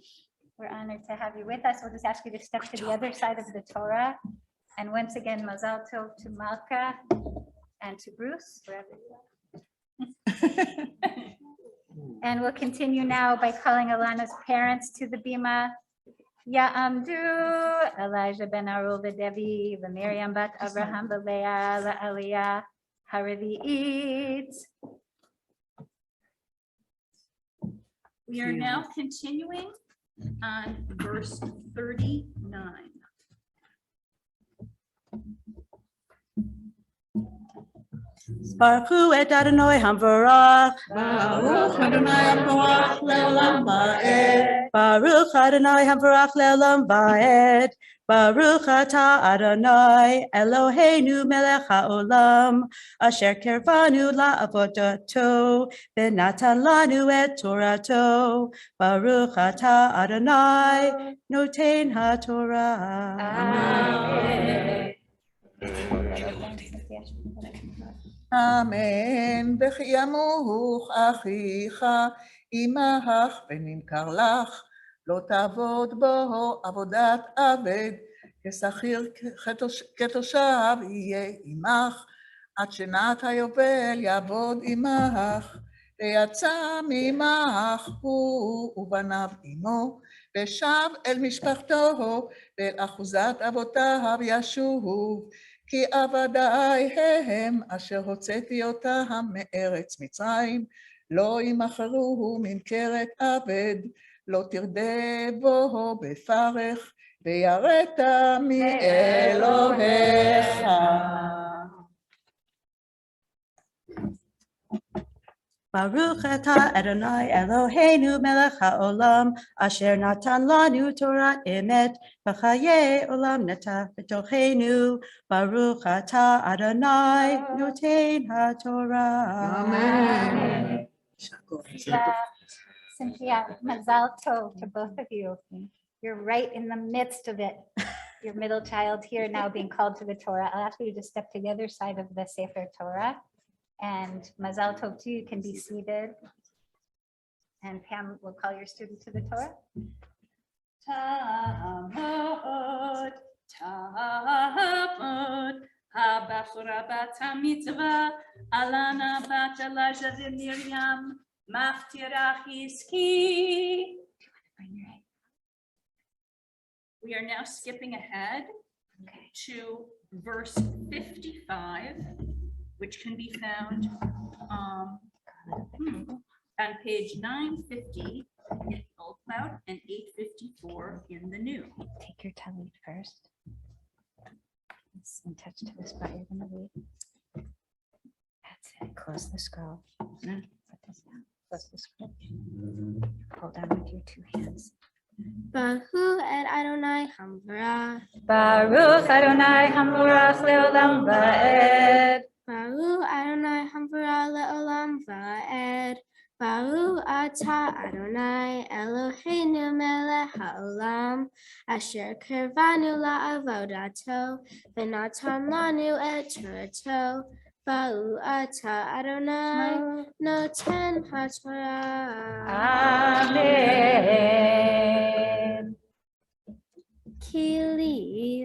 We're honored to have you with us. We'll just ask you to step to the other side of the Torah. And once again, Mazal tov to Malka and to Bruce, wherever you are. And we'll continue now by calling Alana's parents to the bima. Ya'amdu Elijah ben Arul v'Devi v'Miriam bat Abraham v'Leah la'aliyah haravi'it. We are now continuing on verse 39. Baruch et Adonai Hamvarach. Baruch Adonai Hamvarach le'olam va'ed. Baruch Adonai Hamvarach le'olam va'ed. Baruch atah Adonai Eloheinu melech haolam, asher kervanu la'avodato, v'natan lanu et Torato. Baruch atah Adonai noten haTorah. Amen. אמן. וכי ימוך אחיך עמך ונמכר לך, לא תעבוד בו עבודת עבד, כשכיר כתושב יהיה עמך, עד שנת היובל יעבוד עמך, ויצא מעמך הוא ובניו עמו, ושב אל משפחתו ואל אחוזת אבותיו ישוב. כי עבדי הם אשר הוצאתי אותם מארץ מצרים, לא ימכרוהו ממכרת עבד, לא תרדה בו בפרך, ויראת מאלוהיך. Baruch atah Adonai Eloheinu melech haolam, asher natan lanu Torah emet, v'chayei olam natah b'tochenu. Baruch atah Adonai noten haTorah. Amen. Cynthia, Mazal tov to both of you. You're right in the midst of it. Your middle child here now being called to the Torah. I'll ask you to step to the other side of the Sefer Torah. And Mazal tov too, you can be seated. And Pam will call your student to the Torah. Tamod, Tamod, Habachura bat hamitzvah, Alana bat Elijah v'Miriam, Maftirach Iski. We are now skipping ahead to verse 55, which can be found on page 950 in Old Cloud and 854 in the New. Take your tallit first. And touch to the spot you're going to read. That's it. Close the scroll. Put this down. Close the scroll. Hold on with your two hands. Baruch et Adonai Hamvarach. Baruch Adonai Hamvarach leolam va'ed. Baruch Adonai Hamvarach leolam va'ed. Baruch atah Adonai Eloheinu melech haolam, asher kervanu la'avodato, v'natan lanu et Torato. Baruch atah Adonai noten haTorah. Amen. Kili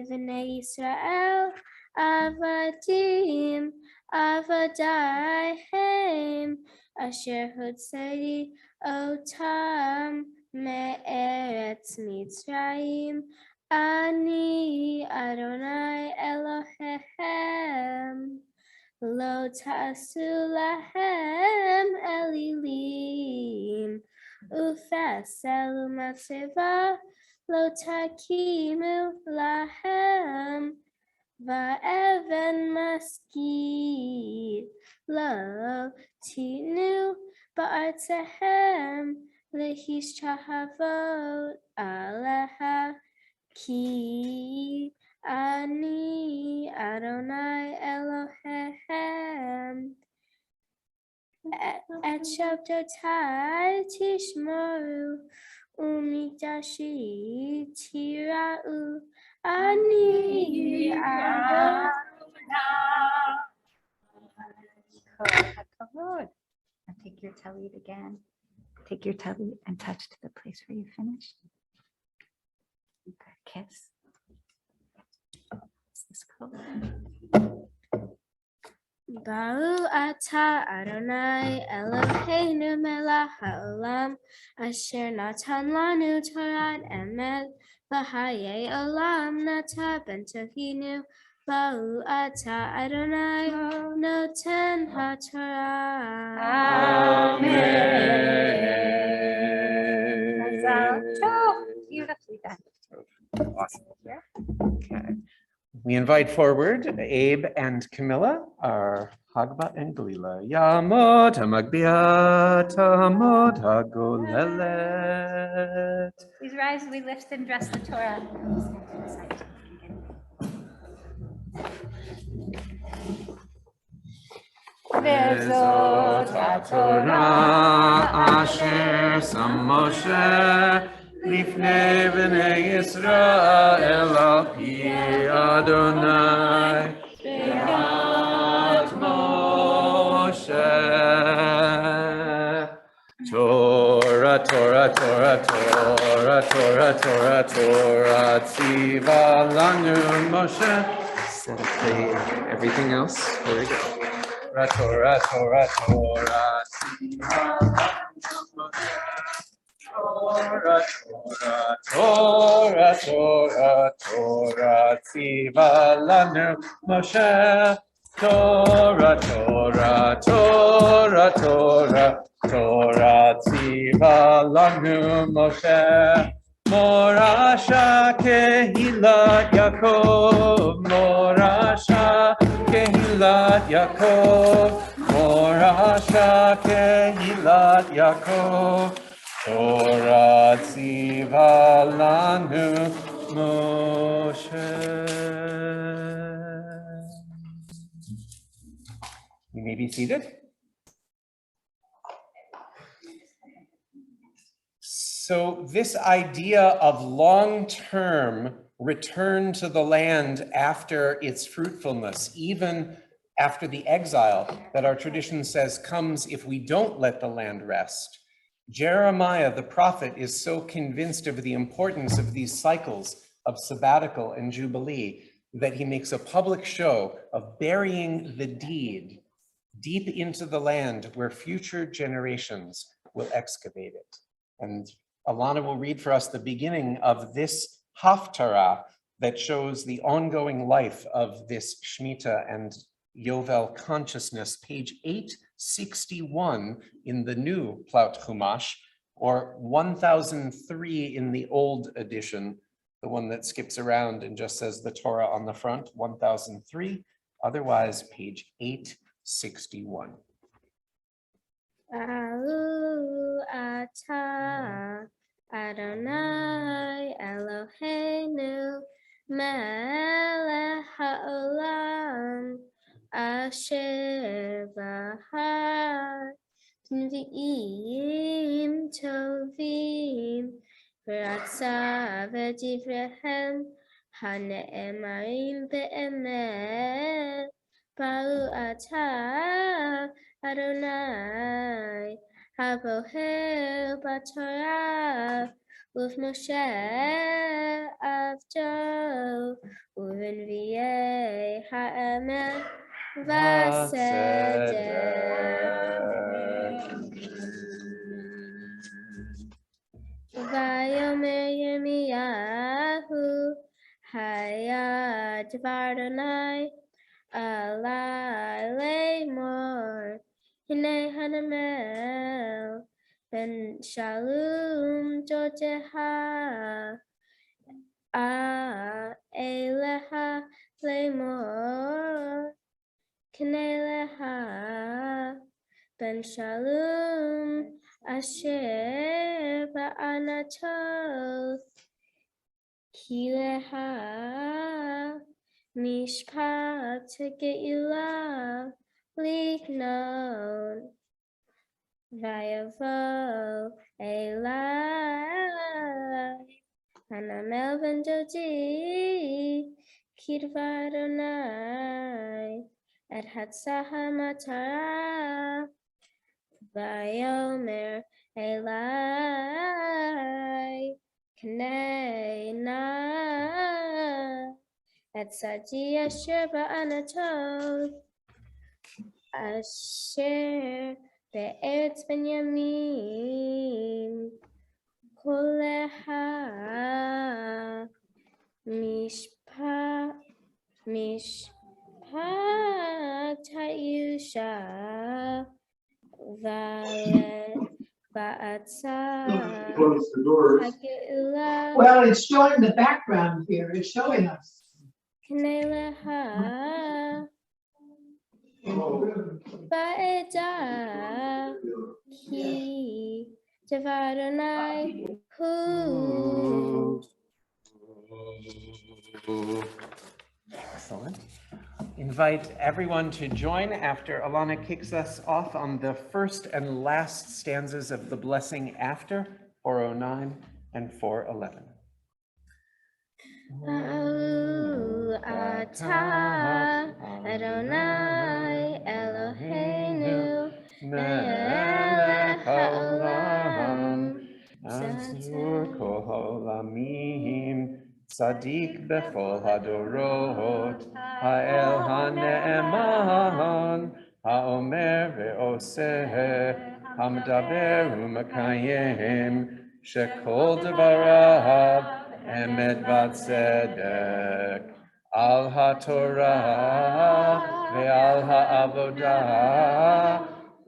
v'nei Yisrael avadim avadai hem asher hotzei otam me'eretz Mitzrayim ani Adonai Elohechem lo ta'asu lahem elilim ufaselu matzeva lo takimu lahem va'even maskil lo tinu ba'artehem lehishchahavot aleha ki ani Adonai Elohechem et shabbatai tishmoru umikdashi tira'u ani Adonai. And take your talit again. Take your talit and touch to the place where you finished. Good kiss. Is this cool? Baruch atah Adonai Eloheinu melech haolam asher natan lanu Torah emet v'hayei olam nata b'ntohinu. Baruch atah Adonai noten haTorah. Mazal tov. Beautifully done. Awesome. Okay. We invite forward Abe and Camilla, our Hagba and Galila. Yamot hamagbiat hamot hagolelet. Please rise as we lift and dress the Torah. Vezot haTorah asher sam Moshe lifnei b'nei Yisrael al pi Adonai be'at Moshe. Torah, Torah, Torah, Torah, Torah, Torah, Torah, tziva lanu Moshe. Set up everything else. There we go. Torah, Torah, Torah, Torah, Torah, Torah, Torah, tziva lanu Moshe. Torah, Torah, Torah, Torah, Torah, tziva lanu Moshe. Morasha kehilat Yaakov, Morasha kehilat Yaakov, Morasha kehilat Yaakov, Torah tziva lanu Moshe. You may be seated. So this idea of long-term return to the land after its fruitfulness, even after the exile that our tradition says comes if we don't let the land rest. Jeremiah, the prophet, is so convinced of the importance of these cycles of sabbatical and jubilee that he makes a public show of burying the deed deep into the land where future generations will excavate it. And Alana will read for us the beginning of this Haftarah that shows the ongoing life of this Shemitah and Yovel consciousness, page 861 in the new Plaut Chumash, or 1003 in the old edition, the one that skips around and just says the Torah on the front, 1003, otherwise page 861. Baruch atah Adonai Eloheinu melech haolam asher bahar nevi'im tovim v'ratza v'divrehem hane'emarim be'emet Baruch atah Adonai habohel b'Torah u'v'Moshe avdo u'v'nvi'ei ha'emet v'aseder. Vayomer Yirmiyahu haya dvar Adonai alai lemor hinei hanamel ben shalom doteha eleha lemor kinei leha ben shalom asher ba'anatot kileha mishpat ge'ilah liknon vayavo elai hanamel ben dodi kidvar Adonai et hatzaha matara vayomer elai knei na et sadi asher ba'anatot asher be'eretz Benyamin koleha mishpat ha'yusha va'alet ba'atzah Close the doors. ha'ge'ilah Well, it's showing the background here. It's showing us. knei leha ba'edah ki devar Adonai hu. Excellent. Invite everyone to join after Alana kicks us off on the first and last stanzas of the blessing after 409 and 411. Baruch atah Adonai Eloheinu melech haolam Azur kol haolamim, Tzadik bechol hadorot, Ha'el ha'ne'eman, Ha'omer ve'oseh, Ha'medaber u'mekayem, Shekol devarav emet v'tzedek, Al ha'torah ve'al ha'avodah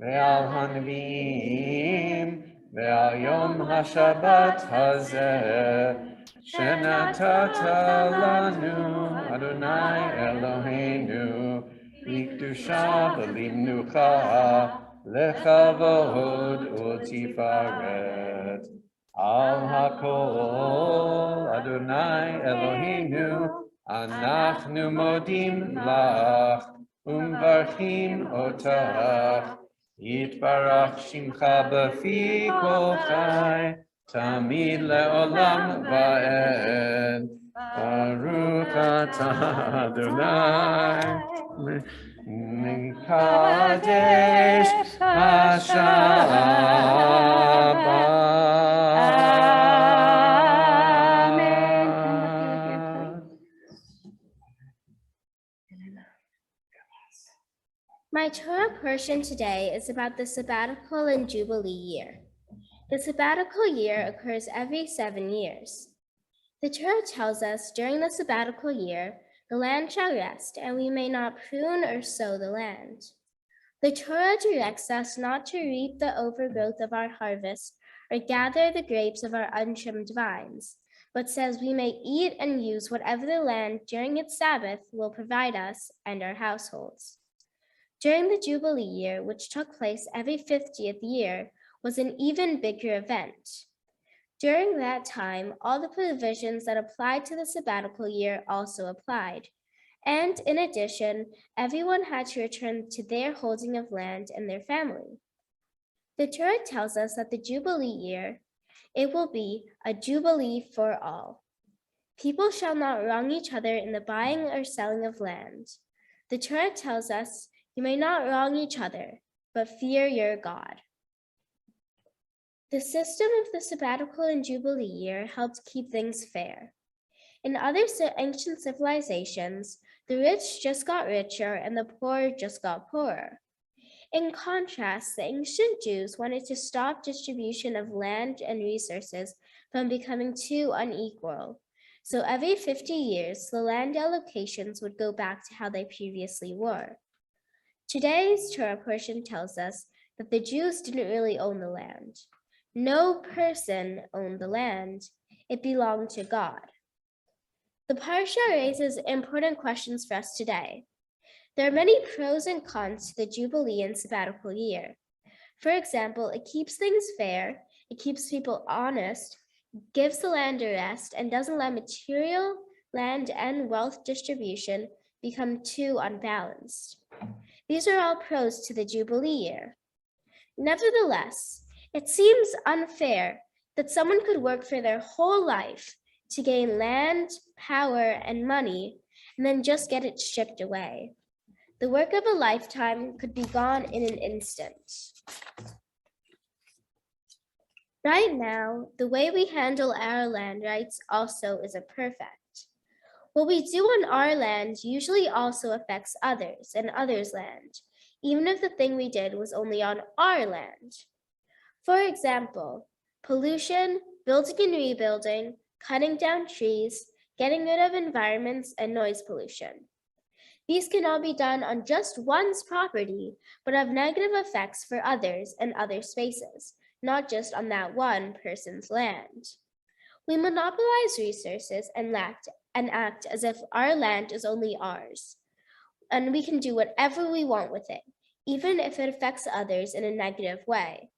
ve'al ha'nevi'im ve'al yom ha'shabbat hazeh shenatata lanu Adonai Eloheinu likdusha v'limnucha lechavod u'tifaret al hakol Adonai Eloheinu anachnu modim lach umvarchim otach yitbarach shimcha b'fi kol chai tamid le'olam va'ed baruch atah Adonai mikadesh My Torah portion today is about the sabbatical and Jubilee year. The sabbatical year occurs every 7 years. The Torah tells us during the sabbatical year, the land shall rest, and we may not prune or sow the land. The Torah directs us not to reap the overgrowth of our harvest or gather the grapes of our untrimmed vines, but says we may eat and use whatever the land during its Sabbath will provide us and our households. During the Jubilee year, which took place every 50th year, was an even bigger event. During that time, all the provisions that applied to the sabbatical year also applied. And in addition, everyone had to return to their holding of land and their family. The Torah tells us that the Jubilee year, it will be a Jubilee for all. People shall not wrong each other in the buying or selling of land. The Torah tells us, "You may not wrong each other, but fear your God." The system of the sabbatical and Jubilee year helped keep things fair. In other ancient civilizations, the rich just got richer and the poor just got poorer. In contrast, the ancient Jews wanted to stop distribution of land and resources from becoming too unequal. So every 50 years, the land allocations would go back to how they previously were. Today's Torah portion tells us that the Jews didn't really own the land. No person owned the land. It belonged to God. The Parsha raises important questions for us today. There are many pros and cons to the Jubilee and sabbatical year. For example, it keeps things fair, it keeps people honest, gives the land a rest, and doesn't let material, land, and wealth distribution become too unbalanced. These are all pros to the Jubilee year. Nevertheless, it seems unfair that someone could work for their whole life to gain land, power, and money, and then just get it stripped away. The work of a lifetime could be gone in an instant. Right now, the way we handle our land rights also isn't perfect. What we do on our land usually also affects others and others' land, even if the thing we did was only on our land. For example, pollution, building and rebuilding, cutting down trees, getting rid of environments, and noise pollution. These can all be done on just one's property, but have negative effects for others and other spaces, not just on that one person's land. We monopolize resources and act as if our land is only ours, and we can do whatever we want with it, even if it affects others in a negative way.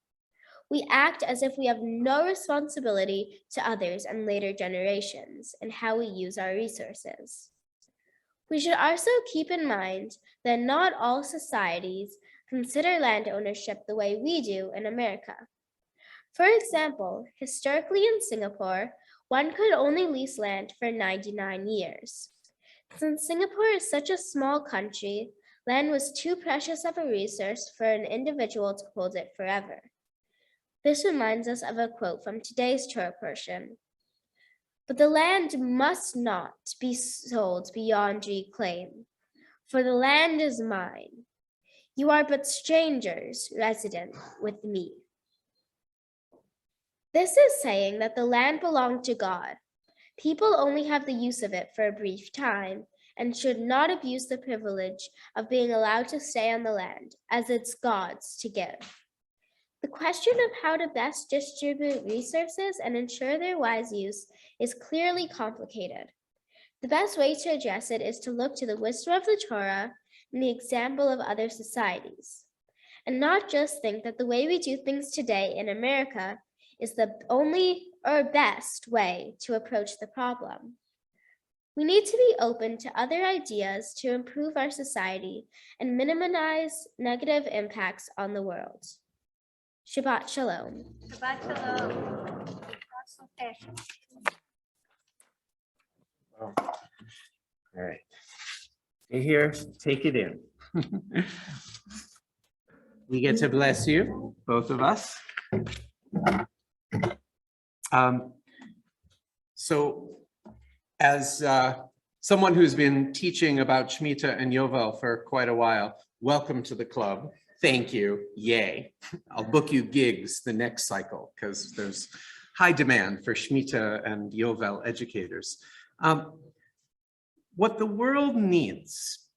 We act as if we have no responsibility to others and later generations in how we use our resources. We should also keep in mind that not all societies consider land ownership the way we do in America. For example, historically in Singapore, one could only lease land for 99 years. Since Singapore is such a small country, land was too precious of a resource for an individual to hold it forever. This reminds us of a quote from today's Torah portion. "But the land must not be sold beyond reclaim, for the land is mine. You are but strangers resident with me." This is saying that the land belonged to God. People only have the use of it for a brief time and should not abuse the privilege of being allowed to stay on the land, as it's God's to give. The question of how to best distribute resources and ensure their wise use is clearly complicated. The best way to address it is to look to the wisdom of the Torah and the example of other societies, and not just think that the way we do things today in America is the only or best way to approach the problem. We need to be open to other ideas to improve our society and minimize negative impacts on the world. Shabbat Shalom. Shabbat shalom. All right. Stay here, take it in. We get to bless you, both of us. So as someone who's been teaching about Shemitah and Yovel for quite a while, welcome to the club. Thank you, yay. I'll book you gigs the next cycle because there's high demand for Shemitah and Yovel educators. What the world needs,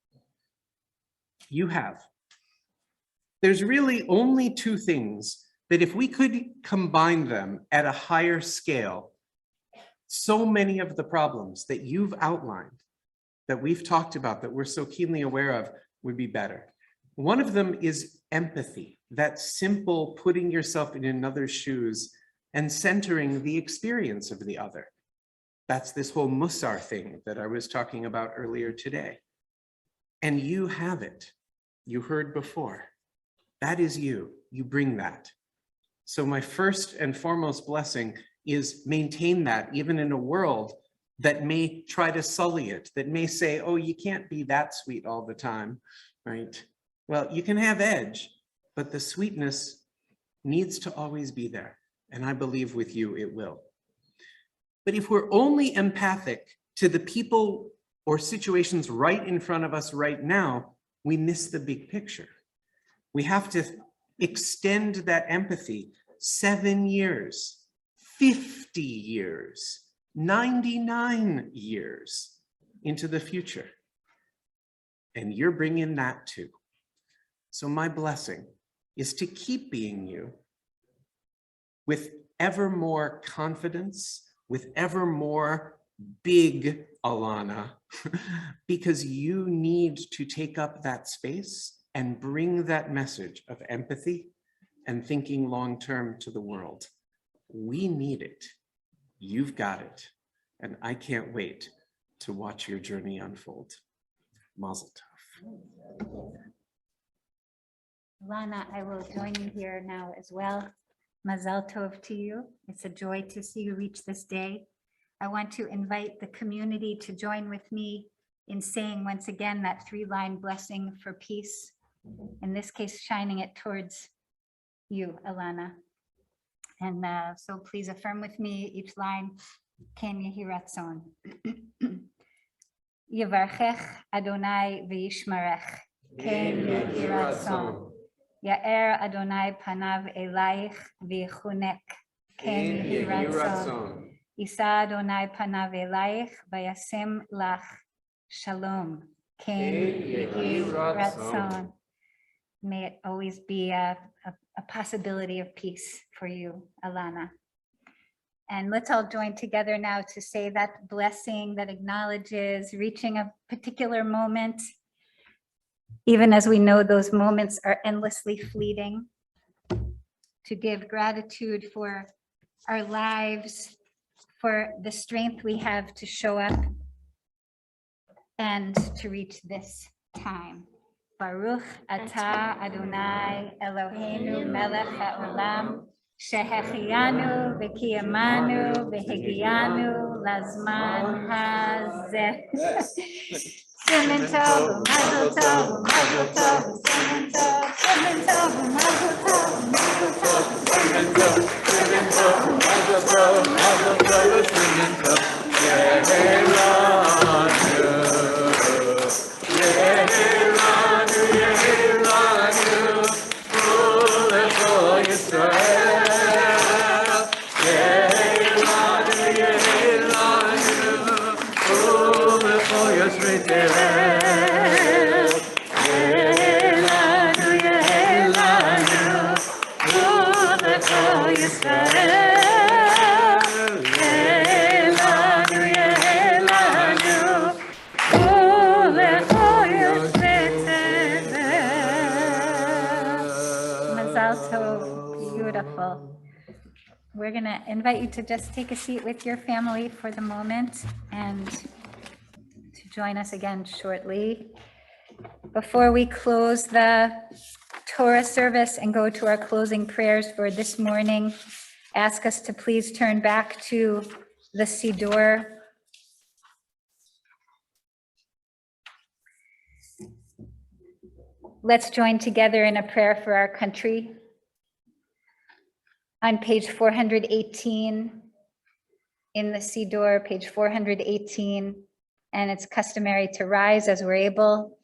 you have. There's really only two things that if we could combine them at a higher scale, so many of the problems that you've outlined, that we've talked about, that we're so keenly aware of, would be better. One of them is empathy, that simple putting yourself in another's shoes and centering the experience of the other. That's this whole Musar thing that I was talking about earlier today. And you have it. You heard before. That is you. You bring that. So my first and foremost blessing is maintain that even in a world that may try to sully it, that may say, oh, you can't be that sweet all the time, right? Well, you can have edge, but the sweetness needs to always be there. And I believe with you it will. But if we're only empathic to the people or situations right in front of us right now, we miss the big picture. We have to extend that empathy 7 years, 50 years, 99 years into the future. And you're bringing that too. So my blessing is to keep being you with ever more confidence, with ever more big Alana, because you need to take up that space and bring that message of empathy and thinking long-term to the world. We need it. You've got it. And I can't wait to watch your journey unfold. Mazel tov. Lana, I will join you here now as well. Mazel tov to you. It's a joy to see you reach this day. I want to invite the community to join with me in saying once again that 3-line blessing for peace. In this case, shining it towards you, Alana. And so please affirm with me each line. Ken yehi ratzon. Yivarchech Adonai v'yishmarech. Ken yehi ratzon. Ya'er Adonai panav elaich v'yichunek. Ken yehi ratzon. Yisa Adonai panav elaich v'yasem lach shalom. Ken yehi ratzon. May it always be a possibility of peace for you, Alana. And let's all join together now to say that blessing that acknowledges reaching a particular moment, even as we know those moments are endlessly fleeting, to give gratitude for our lives, for the strength we have to show up and to reach this time. Baruch atah Adonai Eloheinu melech haolam shehechiyanu v'kiyamanu v'hegiyanu lazman hazeh. Simen tov, mazel tov, mazel tov, simen tov, simen tov, mazel tov, mazel tov, simen tov, simen tov, mazel tov, mazel tov, simen tov, Beautiful. We're going to invite you to just take a seat with your family for the moment and to join us again shortly. Before we close the Torah service and go to our closing prayers for this morning, ask us to please turn back to the Siddur. Let's join together in a prayer for our country. On page 418 in the Siddur, page 418, and it's customary to rise as we're able,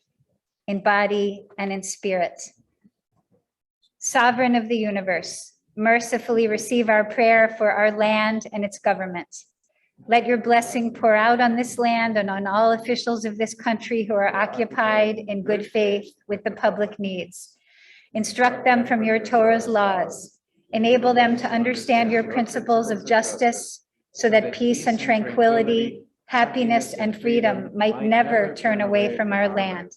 in body and in spirit. Sovereign of the universe, mercifully receive our prayer for our land and its government. Let your blessing pour out on this land and on all officials of this country who are occupied in good faith with the public needs. Instruct them from your Torah's laws. Enable them to understand your principles of justice so that peace and tranquility, happiness and freedom might never turn away from our land.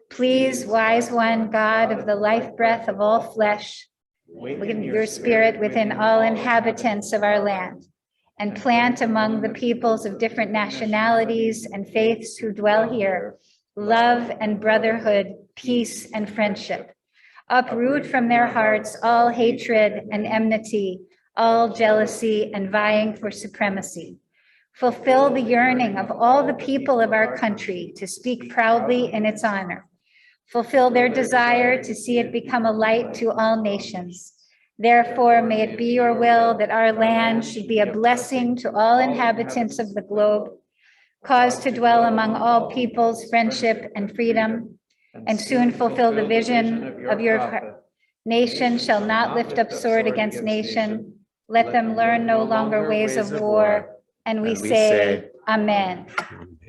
Please, wise one, God of the life breath of all flesh, awaken your spirit within all inhabitants of our land and plant among the peoples of different nationalities and faiths who dwell here love and brotherhood, peace and friendship. Uproot from their hearts all hatred and enmity, all jealousy and vying for supremacy. Fulfill the yearning of all the people of our country to speak proudly in its honor. Fulfill their desire to see it become a light to all nations. Therefore, may it be your will that our land should be a blessing to all inhabitants of the globe, cause to dwell among all peoples, friendship and freedom, and soon fulfill the vision of your nation shall not lift up sword against nation. Let them learn no longer ways of war. And we say, Amen.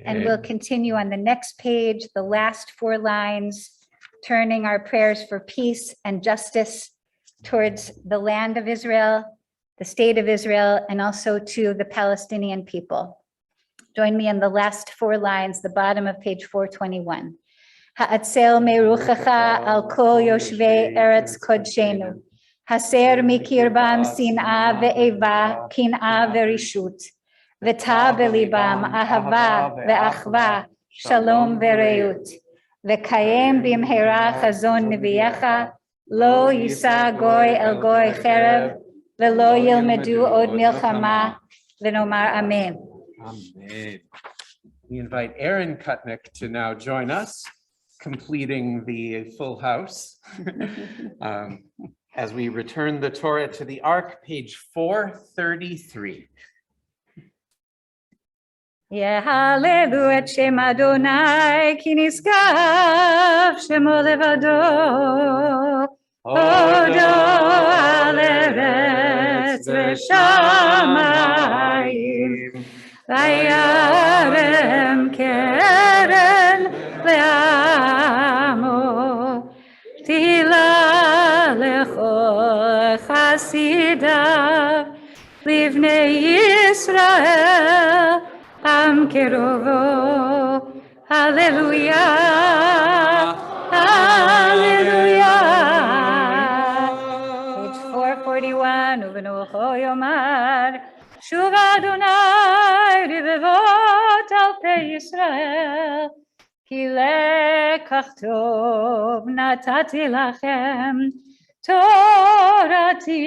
And we'll continue on the next page, the last 4 lines, turning our prayers for peace and justice towards the land of Israel, the state of Israel, and also to the Palestinian people. Join me in the last 4 lines, the bottom of page 421. Ha'atzel meruchacha al kol yoshvei eretz kodshenu. Haser mikirbam sin'a ve'eva, kin'a ve'rishut. V'ta belibam ahava ve'achva, shalom ve'reut. V'kayem bimhera chazon neviyecha, lo yisa goy el goy cherev, ve'lo yilmedu od milchama, v'nomar amen. Amen. We invite Aaron Kutnick to now join us, completing the full house. As we return the Torah to the Ark, page 433. Yehalelu et Shem Adonai ki niskav shemo levado. Odo al eretz v'shamayim. Vayarem keren le'amo. Tila lecho chasidav livnei Yisrael. Am kerovo, hallelujah, hallelujah. Page 441, Uvenocho Yomar, Shuv Adonai rivevot al pei Yisrael, ki lekach tov natati lachem, Torati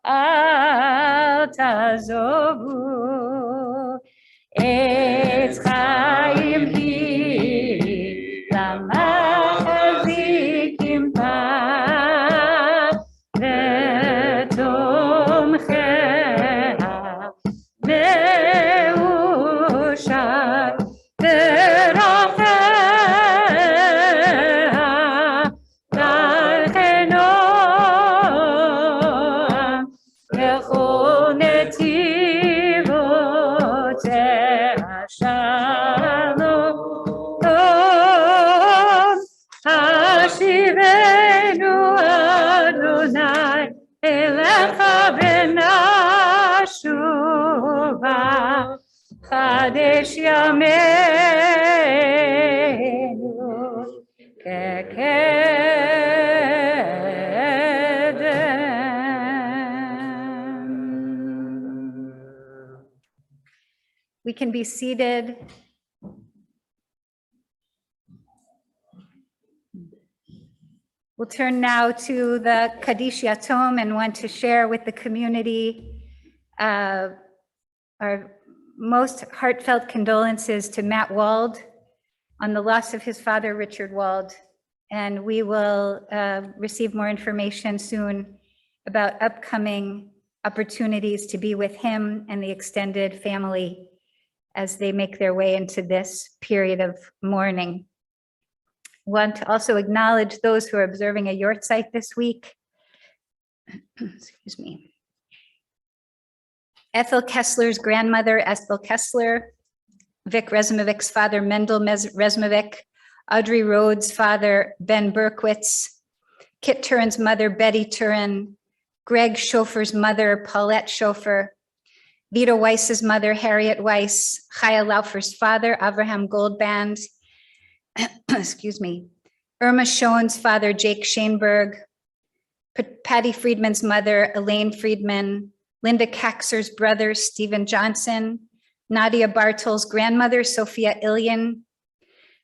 al tazovu. Etz chaim hi lamachazikim pa v'tomcheha me'ushar v'racheha d'alchenoam v'chol netivoteh shalom hashivenu Adonai elecha v'nashuva chadesh yameinu kekedem. We can be seated. We'll turn now to the Kaddish Yatom and want to share with the community our most heartfelt condolences to Matt Wald on the loss of his father, Richard Wald. And we will receive more information soon about upcoming opportunities to be with him and the extended family as they make their way into this period of mourning. Want to also acknowledge those who are observing a Yortzeit this week. Excuse me. Ethel Kessler's grandmother, Ethel Kessler, Vic Resmovik's father, Mendel Resmovik, Audrey Rhodes' father, Ben Berkowitz, Kit Turin's mother, Betty Turin, Greg Schofer's mother, Paulette Schofer, Vita Weiss's mother, Harriet Weiss, Chaya Laufer's father, Avraham Goldband, excuse me, Irma Schoen's father, Jake Schoenberg, Patty Friedman's mother, Elaine Friedman, Linda Kaxer's brother, Stephen Johnson, Nadia Bartol's grandmother, Sophia Ilian,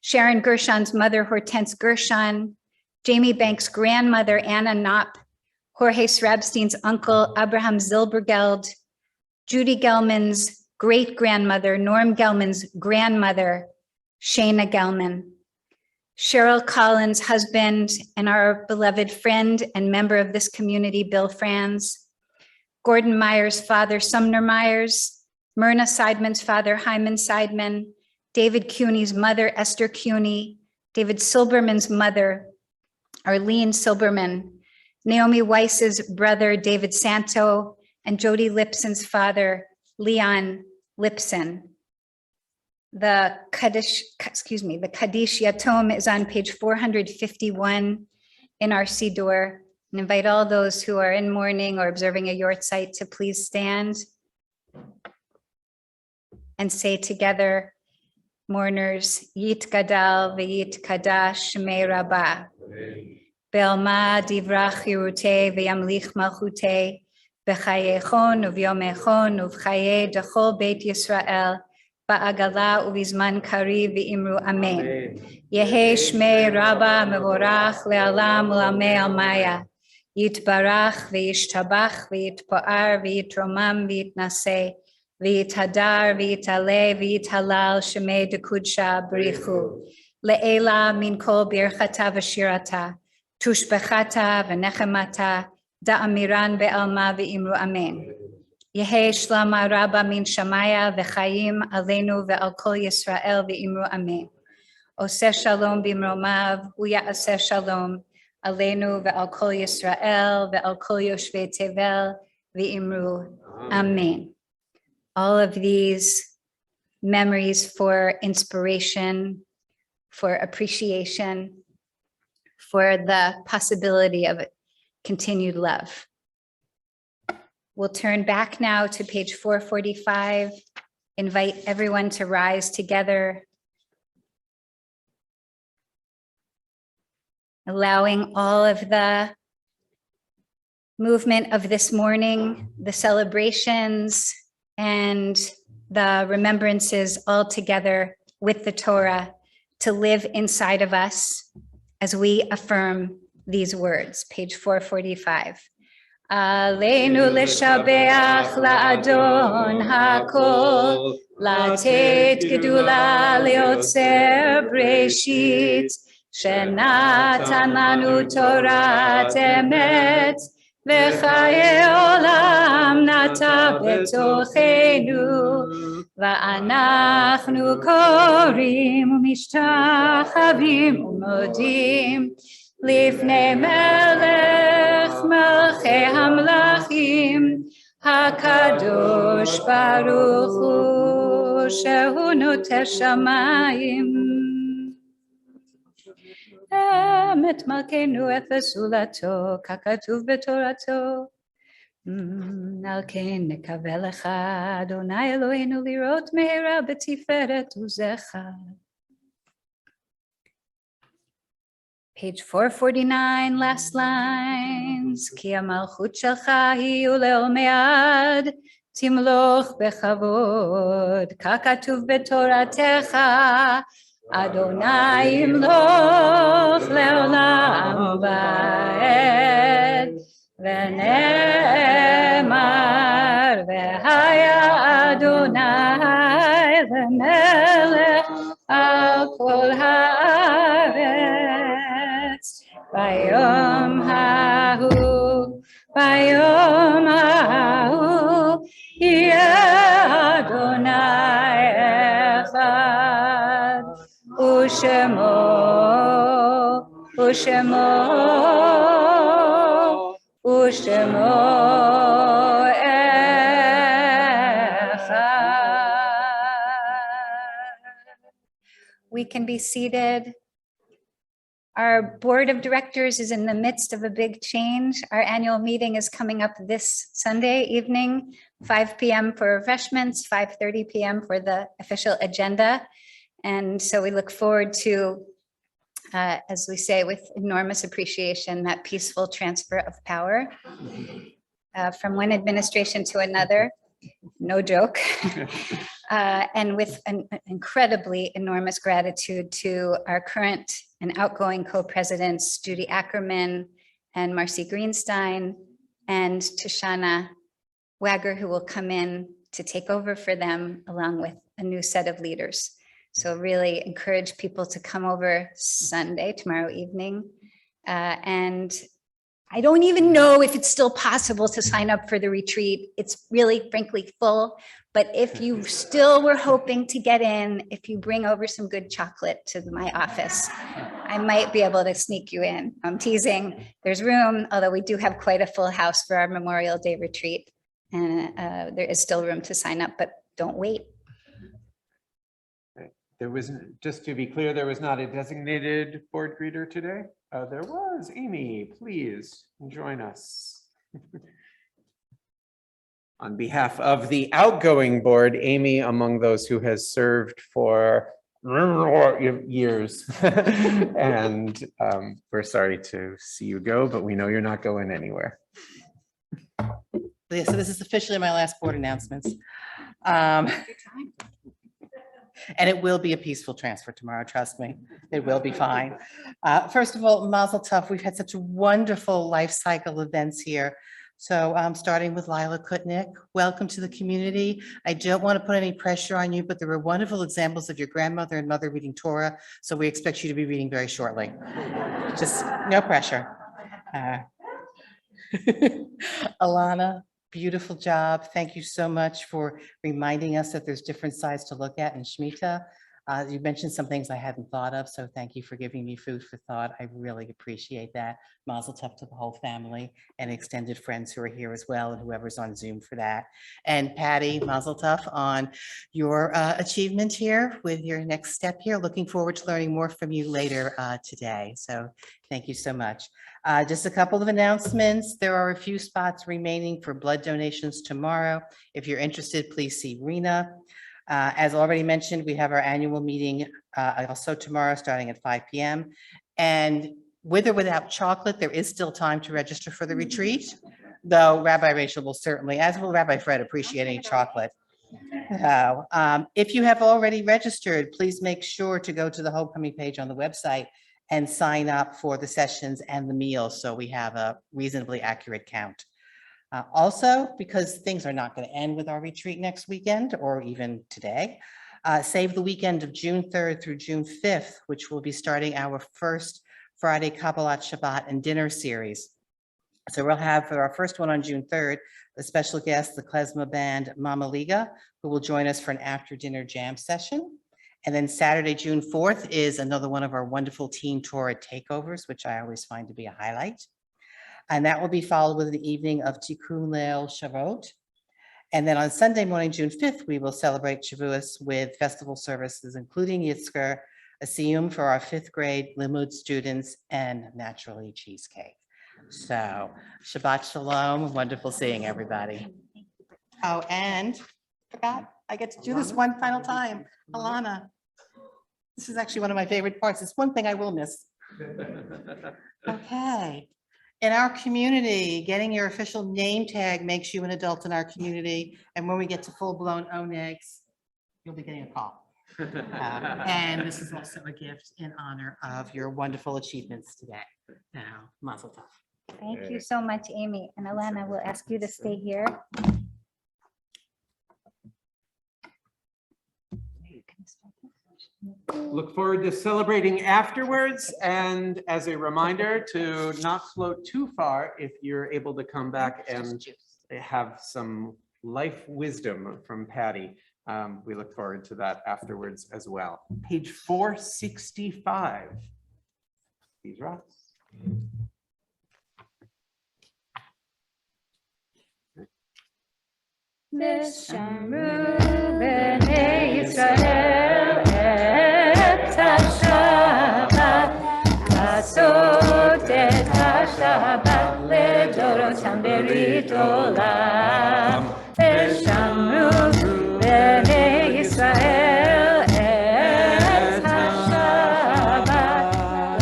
Sharon Gershon's mother, Hortense Gershon, Jamie Banks' grandmother, Anna Knopp, Jorge Srabstein's uncle, Abraham Zilbergeld, Judy Gelman's great-grandmother, Norm Gelman's grandmother, Shana Gelman, Cheryl Collins' husband, and our beloved friend and member of this community, Bill Franz, Gordon Meyer's father, Sumner Myers, Myrna Seidman's father, Hyman Seidman, David Cuney's mother, Esther Cuney, David Silberman's mother, Arlene Silberman, Naomi Weiss's brother, David Santo, and Jody Lipson's father, Leon Lipson. The Kaddish Yatom is on page 451 in our Siddur. And invite all those who are in mourning or observing a yortzeit to please stand and say together, mourners, Yit Gadal v'Yit Kadash Shmei Rabbah. Be'alma divrach Yeruteh v'yamlich malchuteh b'chayechon uvyomechon uv'chayei dechol Beit Yisrael ba'agala uvizman kariv v'imru amen. Yehe Shmei Rabbah mevorach le'alam u'lamei almaya. Yitbarach v'yishtabach v'yitpo'ar v'yitromam v'yitnaseh v'yithadar v'yitale v'yithalal shemei dekudsha b'richu le'ela min kol birchata v'shirata tushbechata v'nechemata da'amiran be'alma v'imru amen. Yehe shlama rabba min shamaya v'chayim aleinu ve'al kol Yisrael v'imru amen. Oseh shalom b'imromav u'ya'aseh shalom Aleinu ve'al kol Yisrael ve'al kol yoshvei tevel v'imru amen. All of these memories for inspiration, for appreciation, for the possibility of continued love. We'll turn back now to page 445. Invite everyone to rise together, allowing all of the movement of this morning, the celebrations and the remembrances all together with the Torah to live inside of us as we affirm these words. Page 445. Aleinu l'shabeach la'adon hakol, latet gedula leotzer breshit, שנתן לנו תורת אמת, וחיי עולם נטע בתוכנו, ואנחנו קוראים ומשתחווים ומודים לפני מלך מלכי המלכים, הקדוש ברוך הוא שהוא נוטה שמיים. אמת מלכנו אפס זולתו, ככתוב בתורתו. על כן נקווה לך, אדוני אלוהינו, לראות מהרה בתפארת עוזך. Page 449, last lines. כי המלכות שלך היא ולעולמי עד, תמלוך בכבוד, ככתוב בתורתך. אדוני ימלוך לעולם ועד, ונאמר והיה אדוני למלך על כל הארץ. ביום ההוא יהיה אדוני אחד, ושמו We can be seated. Our board of directors is in the midst of a big change. Our annual meeting is coming up this Sunday evening, 5 p.m. for refreshments, 5:30 p.m. for the official agenda. And so we look forward to, as we say, with enormous appreciation, that peaceful transfer of power from one administration to another. No joke. And with an incredibly enormous gratitude to our current and outgoing co-presidents, Judy Ackerman and Marcy Greenstein, and to Shana Wagger, who will come in to take over for them along with a new set of leaders. So really encourage people to come over Sunday, tomorrow evening. And I don't even know if it's still possible to sign up for the retreat. It's really, frankly, full. But if you still were hoping to get in, if you bring over some good chocolate to my office, I might be able to sneak you in. I'm teasing. There's room, although we do have quite a full house for our Memorial Day retreat. And there is still room to sign up, but don't wait. There was, just to be clear, there was not a designated board greeter today. There was. Amy, please join us. On behalf of the outgoing board, Amy, among those who has served for years. And we're sorry to see you go, but we know you're not going anywhere. So this is officially my last board announcements. And it will be a peaceful transfer tomorrow, trust me. It will be fine. First of all, Mazel Tov, we've had such wonderful life cycle events here. So starting with Lila Kutnick, welcome to the community. I don't want to put any pressure on you, but there were wonderful examples of your grandmother and mother reading Torah. So we expect you to be reading very shortly. Just no pressure. Alana, beautiful job. Thank you so much for reminding us that there's different sides to look at in Shemitah. You mentioned some things I hadn't thought of, so thank you for giving me food for thought. I really appreciate that. Mazel tov to the whole family and extended friends who are here as well, and whoever's on Zoom for that. And Patty, mazel tov on your achievement here with your next step here. Looking forward to learning more from you later today. So thank you so much. Just a couple of announcements. There are a few spots remaining for blood donations tomorrow. If you're interested, please see Rena. As already mentioned, we have our annual meeting also tomorrow starting at 5 p.m. And with or without chocolate, there is still time to register for the retreat, though Rabbi Rachel will certainly, as will Rabbi Fred, appreciate any chocolate. If you have already registered, please make sure to go to the homecoming page on the website and sign up for the sessions and the meals so we have a reasonably accurate count. Also, because things are not going to end with our retreat next weekend or even today, save the weekend of June 3rd through June 5th, which will be starting our first Friday Kabbalat Shabbat and dinner series. So we'll have for our first one on June 3rd, a special guest, the klezmer band Mama Liga, who will join us for an after dinner jam session. And then Saturday, June 4th is another one of our wonderful Teen Torah takeovers, which I always find to be a highlight. And that will be followed with an evening of Tikkun Leil Shavuot. And then on Sunday morning, June 5th, we will celebrate Shavuos with festival services, including Yitzker, a siyum for our 5th grade Limud students, and naturally cheesecake. So Shabbat Shalom, wonderful seeing everybody. Oh, and forgot, I get to do this one final time. Alana, this is actually one of my favorite parts. It's one thing I will miss. Okay. In our community, getting your official name tag makes you an adult in our community. And when we get to full-blown onegs, you'll be getting a call. And this is also a gift in honor of your wonderful achievements today. Now, mazel tov. Thank you so much, Amy. And Alana, we'll ask you to stay here. Look forward to celebrating afterwards, and as a reminder to not float too far if you're able to come back and have some life wisdom from Patty. We look forward to that afterwards as well. Page 465. These rocks. V'shamru b'nei Yisrael et ha-Shabbat, לעשות את השבת לדורותם ברית עולם. ושמרו בני ישראל את השבת,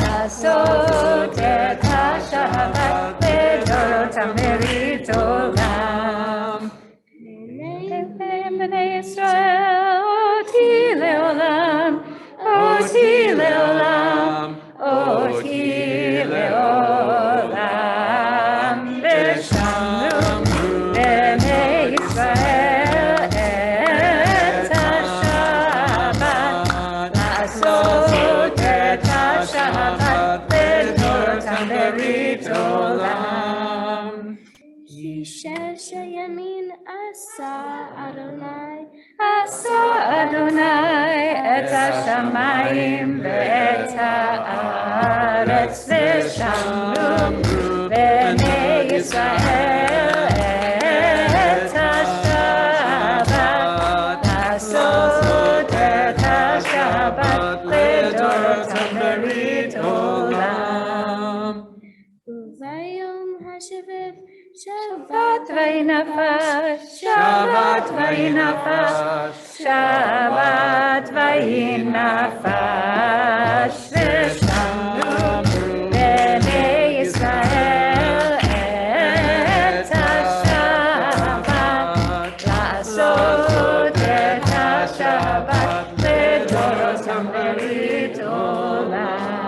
לעשות את השבת לדורותם ברית עולם. בני ישראל אותי לעולם, אותי לעולם, אותי לעולם. ושמרו בני ישראל בשש הימים עשה אדוני עשה אדוני את השמיים ואת הארץ ושמעו בני ישראל את השבת לעשות את השבת לדורותם ברית עולם. וביום השביעי שבת ויהי נפש, שבת ויהי נפש, שבת ויהי נפש, ושמעו בני ישראל את השבת, לעשות את השבת לדורותם ברית עולם.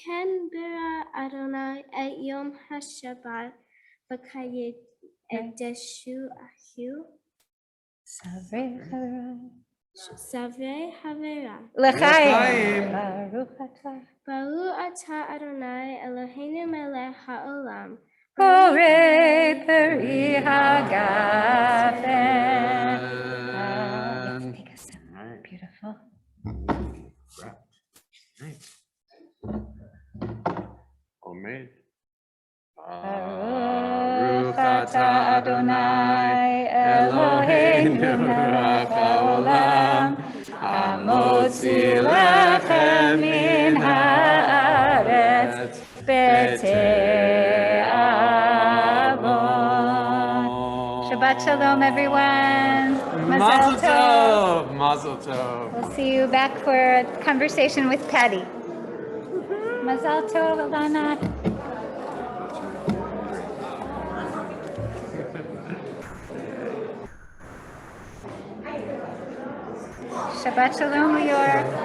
כן ברא אדוני את יום השבת ויקדשו אחיו סברי חברה. לחיים. ברוך אתה. ברוך אתה אדוני אלוהינו מלך העולם. בורא פרי הגפן. Beautiful. עומד. ברוך אתה אדוני אלוהינו מלך העולם המוציא לחם מן הארץ בתאבון. Shabbat shalom everyone. Mazel tov. Mazel tov. We'll see you back for a conversation with Patty. Mazel tov, Alana. Shabbat shalom, Lior.